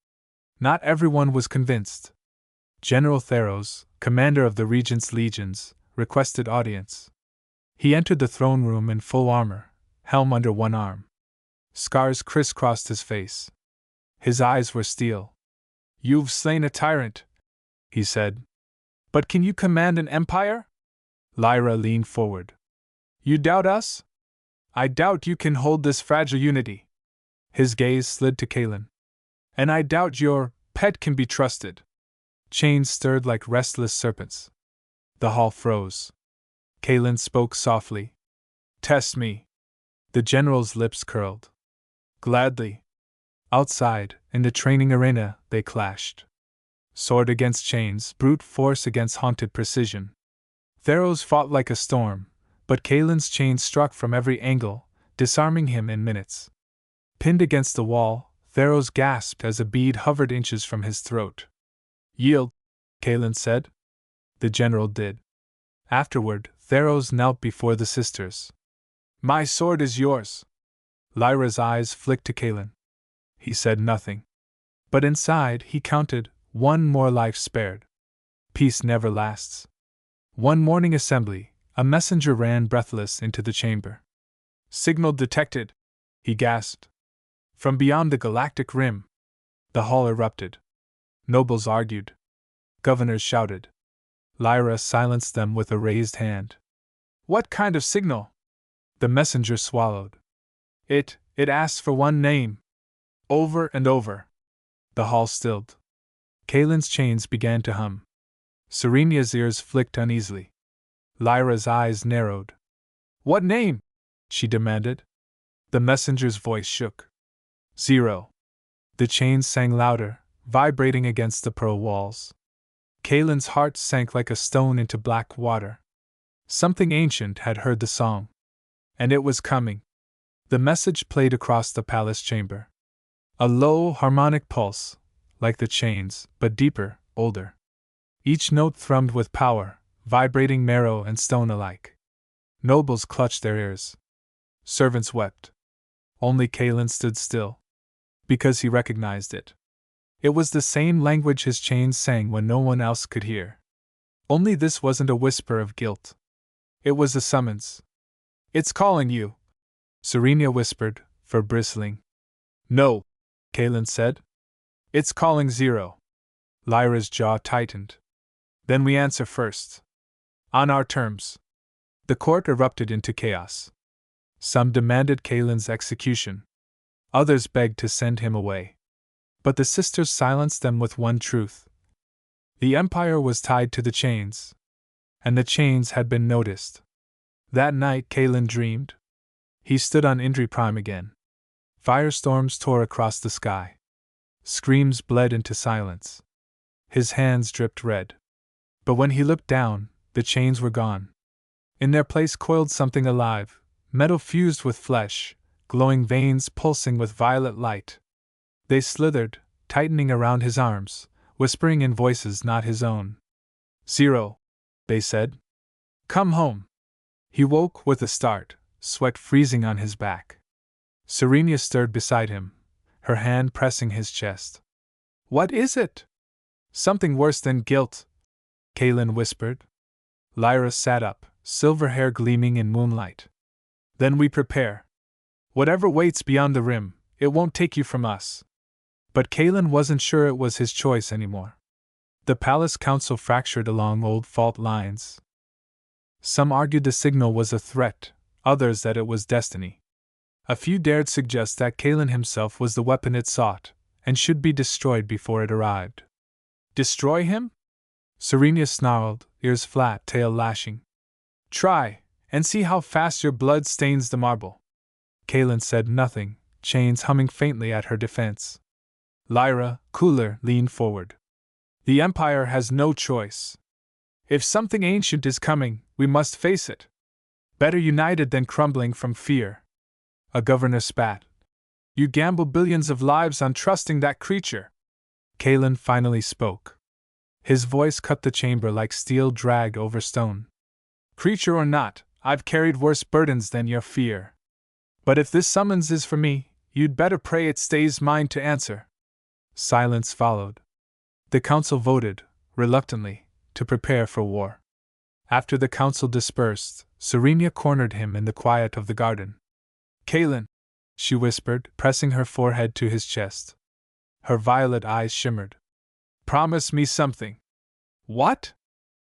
Not everyone was convinced. General Theros, commander of the regent's legions, requested audience. He entered the throne room in full armor, helm under one arm. Scars crisscrossed his face. His eyes were steel. You've slain a tyrant, he said. But can you command an empire? Lyra leaned forward. You doubt us? I doubt you can hold this fragile unity. His gaze slid to Kalen. And I doubt your pet can be trusted. Chains stirred like restless serpents. The hall froze. Kalen spoke softly. Test me. The general's lips curled. Gladly. Outside, in the training arena, they clashed. Sword against chains, brute force against haunted precision. Theros fought like a storm, but Kalen's chains struck from every angle, disarming him in minutes. Pinned against the wall, Theros gasped as a bead hovered inches from his throat. Yield, Kalen said. The general did. Afterward, Theros knelt before the sisters. My sword is yours. Lyra's eyes flicked to Kalen. He said nothing. But inside, he counted, one more life spared. Peace never lasts. One morning assembly, a messenger ran breathless into the chamber. Signal detected, he gasped. From beyond the galactic rim. The hall erupted. Nobles argued. Governors shouted. Lyra silenced them with a raised hand. What kind of signal? The messenger swallowed. It asks for one name. Over and over. The hall stilled. Kalen's chains began to hum. Serenia's ears flicked uneasily. Lyra's eyes narrowed. What name? She demanded. The messenger's voice shook. 0. The chains sang louder, vibrating against the pearl walls. Kalen's heart sank like a stone into black water. Something ancient had heard the song. And it was coming. The message played across the palace chamber. A low, harmonic pulse, like the chains, but deeper, older. Each note thrummed with power, vibrating marrow and stone alike. Nobles clutched their ears. Servants wept. Only Kalen stood still. Because he recognized it. It was the same language his chains sang when no one else could hear. Only this wasn't a whisper of guilt. It was a summons. It's calling you, Serenia whispered, fur bristling. No, Kalen said. It's calling 0. Lyra's jaw tightened. Then we answer first. On our terms. The court erupted into chaos. Some demanded Kalen's execution. Others begged to send him away. But the sisters silenced them with one truth. The empire was tied to the chains. And the chains had been noticed. That night Kalen dreamed. He stood on Indri Prime again. Firestorms tore across the sky. Screams bled into silence. His hands dripped red. But when he looked down, the chains were gone. In their place coiled something alive, metal fused with flesh, glowing veins pulsing with violet light. They slithered, tightening around his arms, whispering in voices not his own. "Zero," they said. "Come home." He woke with a start, sweat freezing on his back. Serenia stirred beside him, her hand pressing his chest. "What is it?" "Something worse than guilt," Kaelin whispered. Lyra sat up, silver hair gleaming in moonlight. "Then we prepare. Whatever waits beyond the rim, it won't take you from us." But Kaelin wasn't sure it was his choice anymore. The palace council fractured along old fault lines. Some argued the signal was a threat, others that it was destiny. A few dared suggest that Kaelin himself was the weapon it sought, and should be destroyed before it arrived. "Destroy him?" Serenia snarled, ears flat, tail lashing. "Try, and see how fast your blood stains the marble." Kaelin said nothing, chains humming faintly at her defense. Lyra, cooler, leaned forward. "The Empire has no choice. If something ancient is coming, we must face it. Better united than crumbling from fear." A governor spat. "You gamble billions of lives on trusting that creature." Kaelin finally spoke. His voice cut the chamber like steel dragged over stone. "Creature or not, I've carried worse burdens than your fear. But if this summons is for me, you'd better pray it stays mine to answer." Silence followed. The council voted, reluctantly, to prepare for war. After the council dispersed, Serenia cornered him in the quiet of the garden. "Kaelin," she whispered, pressing her forehead to his chest. Her violet eyes shimmered. "Promise me something." "What?"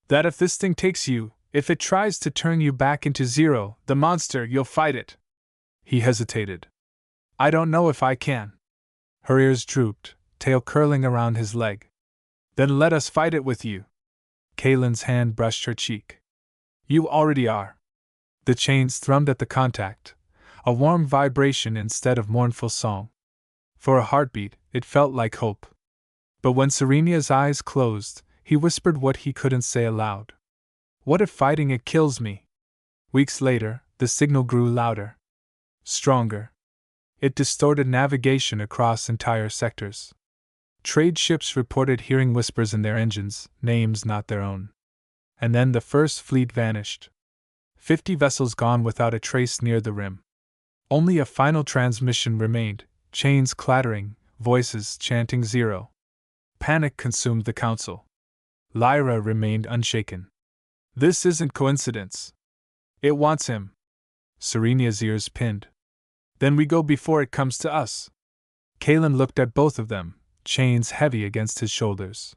"That if this thing takes you, if it tries to turn you back into Zero, the monster, you'll fight it." He hesitated. "I don't know if I can." Her ears drooped, tail curling around his leg. "Then let us fight it with you." Kaelin's hand brushed her cheek. "You already are." The chains thrummed at the contact, a warm vibration instead of mournful song. For a heartbeat, it felt like hope. But when Serenia's eyes closed, he whispered what he couldn't say aloud. "What if fighting it kills me?" Weeks later, the signal grew louder. Stronger. It distorted navigation across entire sectors. Trade ships reported hearing whispers in their engines, names not their own. And then the first fleet vanished. 50 vessels gone without a trace near the rim. Only a final transmission remained, chains clattering, voices chanting Zero. Panic consumed the council. Lyra remained unshaken. "This isn't coincidence. It wants him." Serenia's ears pinned. "Then we go before it comes to us." Kaelin looked at both of them, chains heavy against his shoulders.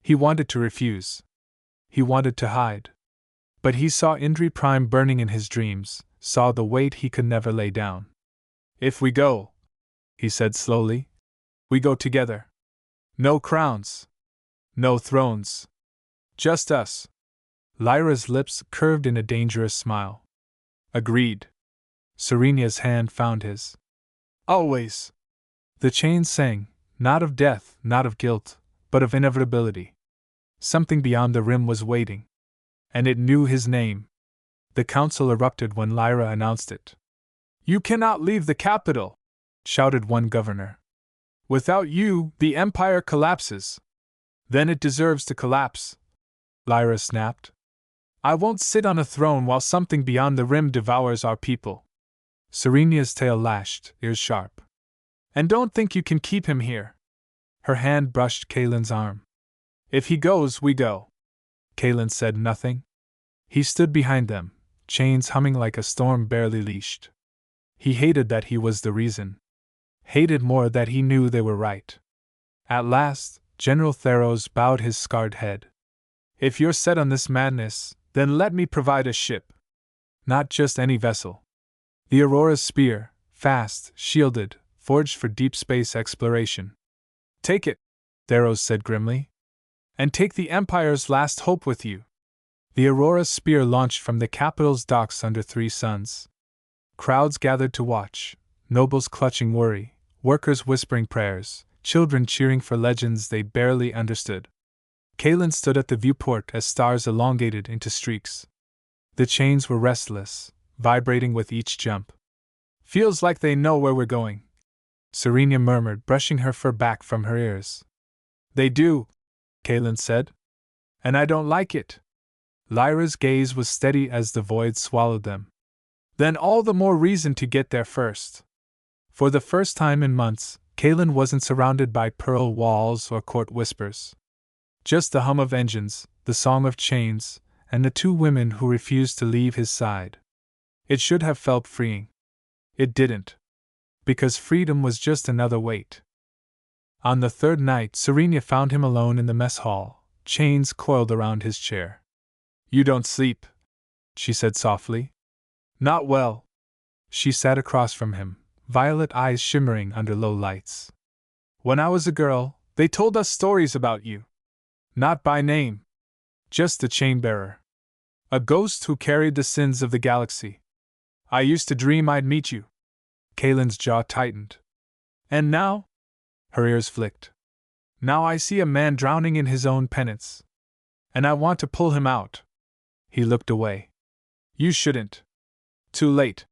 He wanted to refuse. He wanted to hide. But he saw Indri Prime burning in his dreams, saw the weight he could never lay down. "If we go," he said slowly, "we go together. No crowns. No thrones. Just us." Lyra's lips curved in a dangerous smile. "Agreed." Serenia's hand found his. "Always." The chains sang, not of death, not of guilt, but of inevitability. Something beyond the rim was waiting. And it knew his name. The council erupted when Lyra announced it. "You cannot leave the capital!" shouted one governor. "Without you, the empire collapses." "Then it deserves to collapse," Lyra snapped. "I won't sit on a throne while something beyond the rim devours our people." Serenia's tail lashed, ears sharp. "And don't think you can keep him here." Her hand brushed Kaelin's arm. "If he goes, we go." Kaelin said nothing. He stood behind them, chains humming like a storm barely leashed. He hated that he was the reason. Hated more that he knew they were right. At last, General Theros bowed his scarred head. "If you're set on this madness, then let me provide a ship. Not just any vessel. The Aurora's spear, fast, shielded, forged for deep space exploration." "Take it," Theros said grimly. "And take the Empire's last hope with you." The Aurora's spear launched from the capital's docks under 3 suns. Crowds gathered to watch, nobles clutching worry, workers whispering prayers, children cheering for legends they barely understood. Kaelin stood at the viewport as stars elongated into streaks. The chains were restless, vibrating with each jump. "Feels like they know where we're going," Serena murmured, brushing her fur back from her ears. They do, Kaelin said. And I don't like it. Lyra's gaze was steady as the void swallowed them. Then all the more reason to get there first. For the first time in months, Kaelin wasn't surrounded by pearl walls or court whispers. Just the hum of engines, the song of chains, and the two women who refused to leave his side. It should have felt freeing. It didn't. Because freedom was just another weight. On the third night, Serena found him alone in the mess hall, chains coiled around his chair. You don't sleep, she said softly. Not well. She sat across from him, violet eyes shimmering under low lights. When I was a girl, they told us stories about you. Not by name. Just the chain-bearer. A ghost who carried the sins of the galaxy. I used to dream I'd meet you. Kaelin's jaw tightened. And now? Her ears flicked. Now I see a man drowning in his own penance. And I want to pull him out. He looked away. You shouldn't. Too late,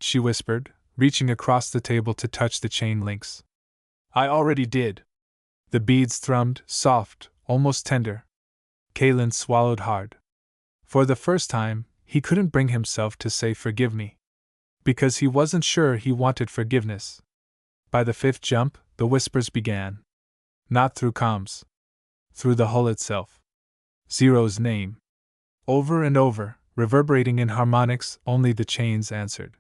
she whispered, reaching across the table to touch the chain links. I already did. The beads thrummed, soft, almost tender. Kaelin swallowed hard. For the first time, he couldn't bring himself to say forgive me. Because he wasn't sure he wanted forgiveness. By the fifth jump, the whispers began. Not through comms. Through the hull itself. Zero's name. Over and over, reverberating in harmonics, only the chains answered.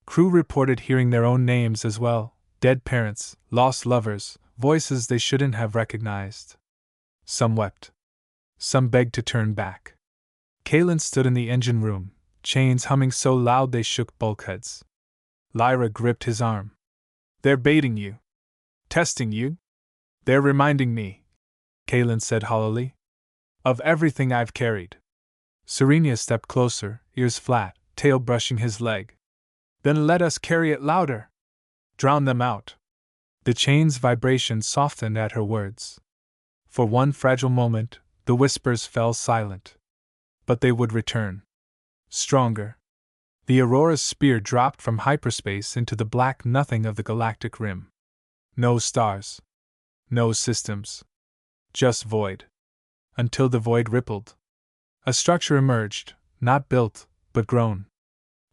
Crew reported hearing their own names as well, dead parents, lost lovers, voices they shouldn't have recognized. Some wept. Some begged to turn back. Kaelin stood in the engine room, chains humming so loud they shook bulkheads. Lyra gripped his arm. They're baiting you. Testing you? They're reminding me, Kaelin said hollowly, of everything I've carried. Serena stepped closer, ears flat, tail brushing his leg. Then let us carry it louder. Drown them out. The chain's vibration softened at her words. For one fragile moment, the whispers fell silent. But they would return. Stronger. The Aurora's spear dropped from hyperspace into the black nothing of the galactic rim. No stars. No systems. Just void. Until the void rippled. A structure emerged, not built, but grown.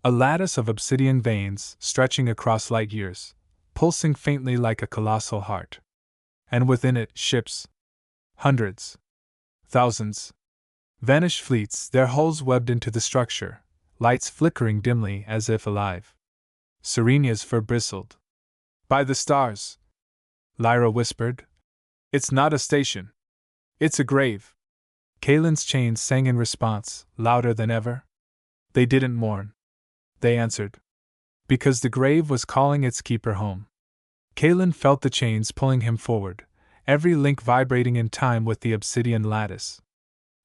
A lattice of obsidian veins stretching across light years, pulsing faintly like a colossal heart. And within it, ships. Hundreds. Thousands. Vanished fleets, their hulls webbed into the structure, lights flickering dimly as if alive. Serena's fur bristled. By the stars, Lyra whispered. It's not a station. It's a grave. Kaelin's chains sang in response, louder than ever. They didn't mourn. They answered. Because the grave was calling its keeper home. Kaelin felt the chains pulling him forward, every link vibrating in time with the obsidian lattice.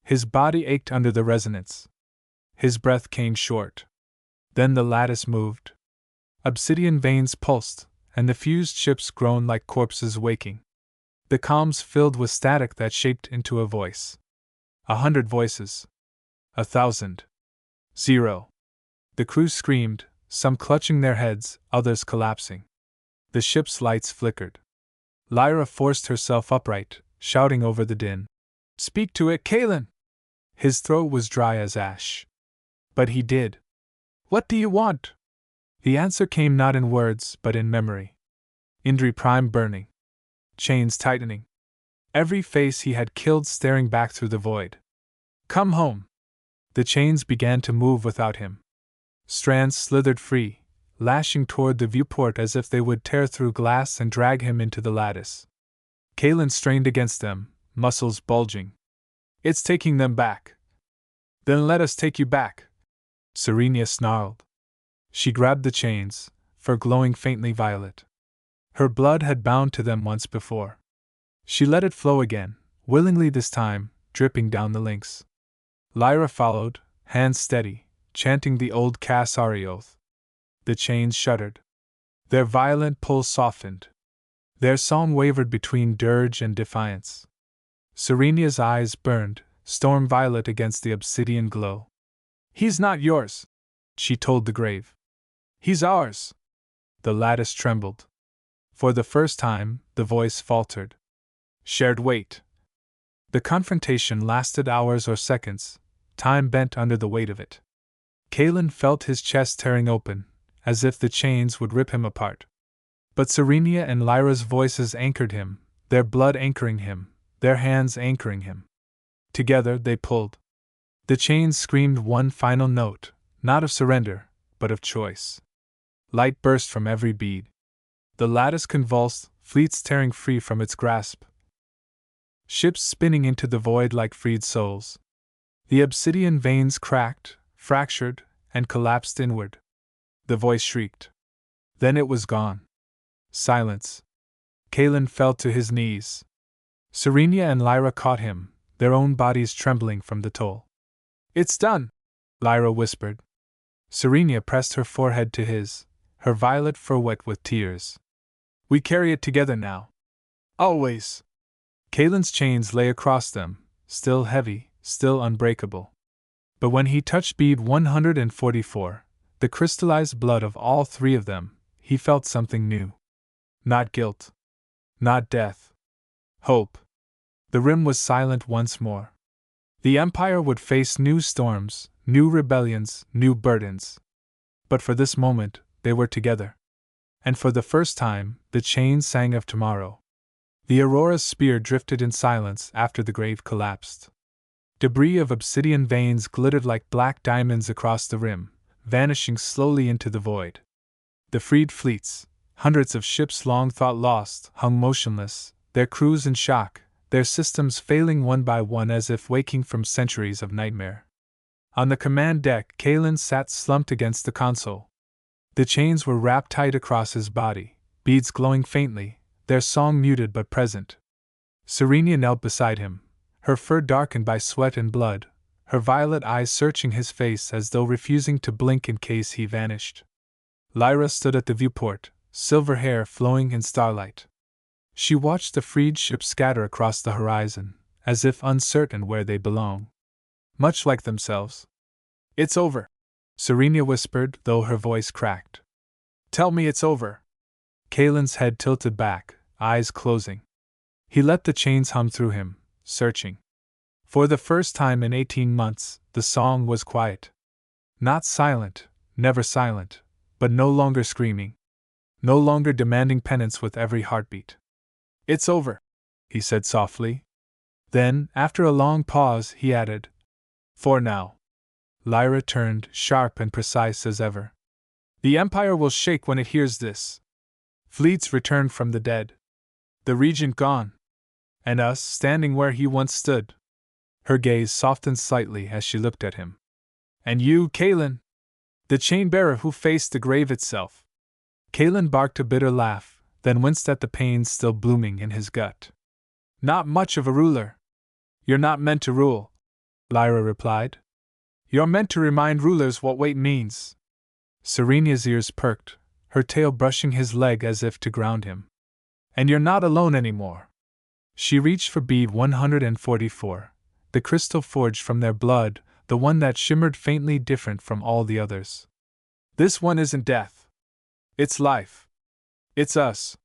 His body ached under the resonance. His breath came short. Then the lattice moved. Obsidian veins pulsed, and the fused ships groaned like corpses waking. The comms filled with static that shaped into a voice. 100 voices. 1,000. 0. The crew screamed, some clutching their heads, others collapsing. The ship's lights flickered. Lyra forced herself upright, shouting over the din. Speak to it, Kaelin! His throat was dry as ash. But he did. What do you want? The answer came not in words, but in memory. Indri Prime burning. Chains tightening. Every face he had killed staring back through the void. Come home. The chains began to move without him. Strands slithered free, lashing toward the viewport as if they would tear through glass and drag him into the lattice. Kaelin strained against them, muscles bulging. It's taking them back. Then let us take you back, Serena snarled. She grabbed the chains, fur glowing faintly violet. Her blood had bound to them once before. She let it flow again, willingly this time, dripping down the links. Lyra followed, hands steady, chanting the old Kasari oath. The chains shuddered. Their violent pull softened. Their song wavered between dirge and defiance. Serena's eyes burned, storm violet against the obsidian glow. He's not yours, she told the grave. He's ours. The lattice trembled. For the first time, the voice faltered. Shared weight. The confrontation lasted hours or seconds, time bent under the weight of it. Kalen felt his chest tearing open, as if the chains would rip him apart. But Serenia and Lyra's voices anchored him, their blood anchoring him, their hands anchoring him. Together they pulled. The chains screamed one final note, not of surrender, but of choice. Light burst from every bead. The lattice convulsed, fleets tearing free from its grasp. Ships spinning into the void like freed souls. The obsidian veins cracked, fractured, and collapsed inward. The voice shrieked. Then it was gone. Silence. Kalen fell to his knees. Serenia and Lyra caught him, their own bodies trembling from the toll. It's done, Lyra whispered. Serenia pressed her forehead to his, her violet fur wet with tears. We carry it together now. Always. Kalen's chains lay across them, still heavy, still unbreakable. But when he touched bead 144, the crystallized blood of all three of them, he felt something new. Not guilt. Not death. Hope. The rim was silent once more. The Empire would face new storms, new rebellions, new burdens. But for this moment, they were together. And for the first time, the chains sang of tomorrow. The Aurora's spear drifted in silence after the grave collapsed. Debris of obsidian veins glittered like black diamonds across the rim, vanishing slowly into the void. The freed fleets, hundreds of ships long thought lost, hung motionless, their crews in shock, their systems failing one by one as if waking from centuries of nightmare. On the command deck, Kalen sat slumped against the console. The chains were wrapped tight across his body, beads glowing faintly, their song muted but present. Serenia knelt beside him, her fur darkened by sweat and blood, her violet eyes searching his face as though refusing to blink in case he vanished. Lyra stood at the viewport, silver hair flowing in starlight. She watched the freed ships scatter across the horizon, as if uncertain where they belong. Much like themselves. It's over, Serenia whispered, though her voice cracked. Tell me it's over. Kalen's head tilted back, eyes closing. He let the chains hum through him, searching. For the first time in 18 months, the song was quiet. Not silent, never silent, but no longer screaming. No longer demanding penance with every heartbeat. It's over, he said softly. Then, after a long pause, he added, For now. Lyra turned, sharp and precise as ever. The Empire will shake when it hears this. Fleets returned from the dead. The regent gone. And us standing where he once stood. Her gaze softened slightly as she looked at him. And you, Kalen? The chain-bearer who faced the grave itself. Kalen barked a bitter laugh, then winced at the pain still blooming in his gut. Not much of a ruler. You're not meant to rule, Lyra replied. You're meant to remind rulers what weight means. Serenia's ears perked, her tail brushing his leg as if to ground him. And you're not alone anymore. She reached for bead 144, the crystal forged from their blood, the one that shimmered faintly different from all the others. This one isn't death. It's life. It's us.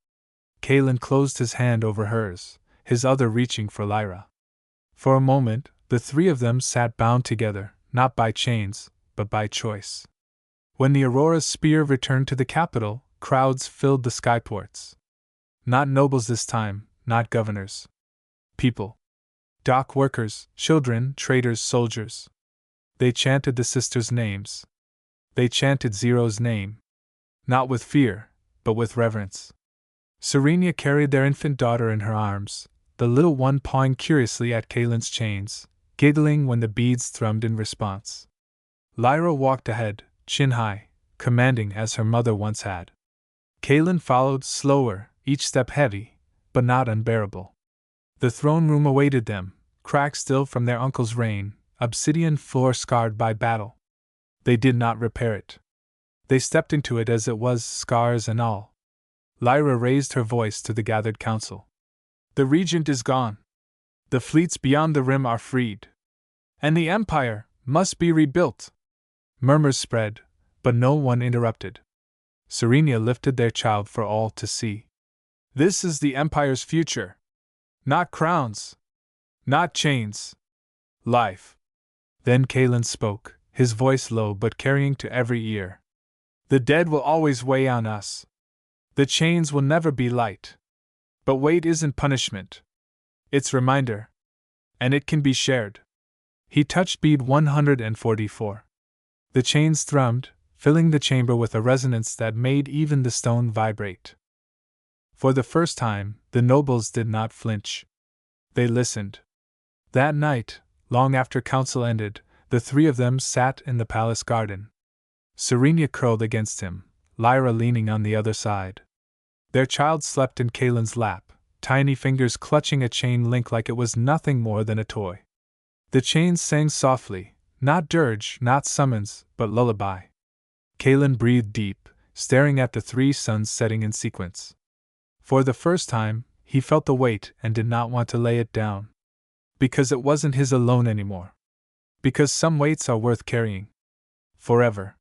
Kalen closed his hand over hers, his other reaching for Lyra. For a moment, the three of them sat bound together, not by chains, but by choice. When the Aurora's spear returned to the capital, crowds filled the skyports. Not nobles this time, not governors. People. Dock workers, children, traders, soldiers. They chanted the sisters' names. They chanted Zero's name. Not with fear, but with reverence. Serenia carried their infant daughter in her arms, the little one pawing curiously at Kalen's chains, giggling when the beads thrummed in response. Lyra walked ahead, chin high, commanding as her mother once had. Kalen followed, slower, each step heavy, but not unbearable. The throne room awaited them, cracked still from their uncle's reign, obsidian floor scarred by battle. They did not repair it. They stepped into it as it was, scars and all. Lyra raised her voice to the gathered council. The regent is gone. The fleets beyond the rim are freed. And the Empire must be rebuilt. Murmurs spread, but no one interrupted. Serenia lifted their child for all to see. This is the Empire's future. Not crowns. Not chains. Life. Then Kalen spoke, his voice low but carrying to every ear. The dead will always weigh on us. The chains will never be light. But weight isn't punishment. It's reminder. And it can be shared. He touched bead 144. The chains thrummed, filling the chamber with a resonance that made even the stone vibrate. For the first time, the nobles did not flinch. They listened. That night, long after council ended, the three of them sat in the palace garden. Serenia curled against him, Lyra leaning on the other side. Their child slept in Kalen's lap, tiny fingers clutching a chain link like it was nothing more than a toy. The chains sang softly, not dirge, not summons, but lullaby. Kalen breathed deep, staring at the three suns setting in sequence. For the first time, he felt the weight and did not want to lay it down. Because it wasn't his alone anymore. Because some weights are worth carrying. Forever.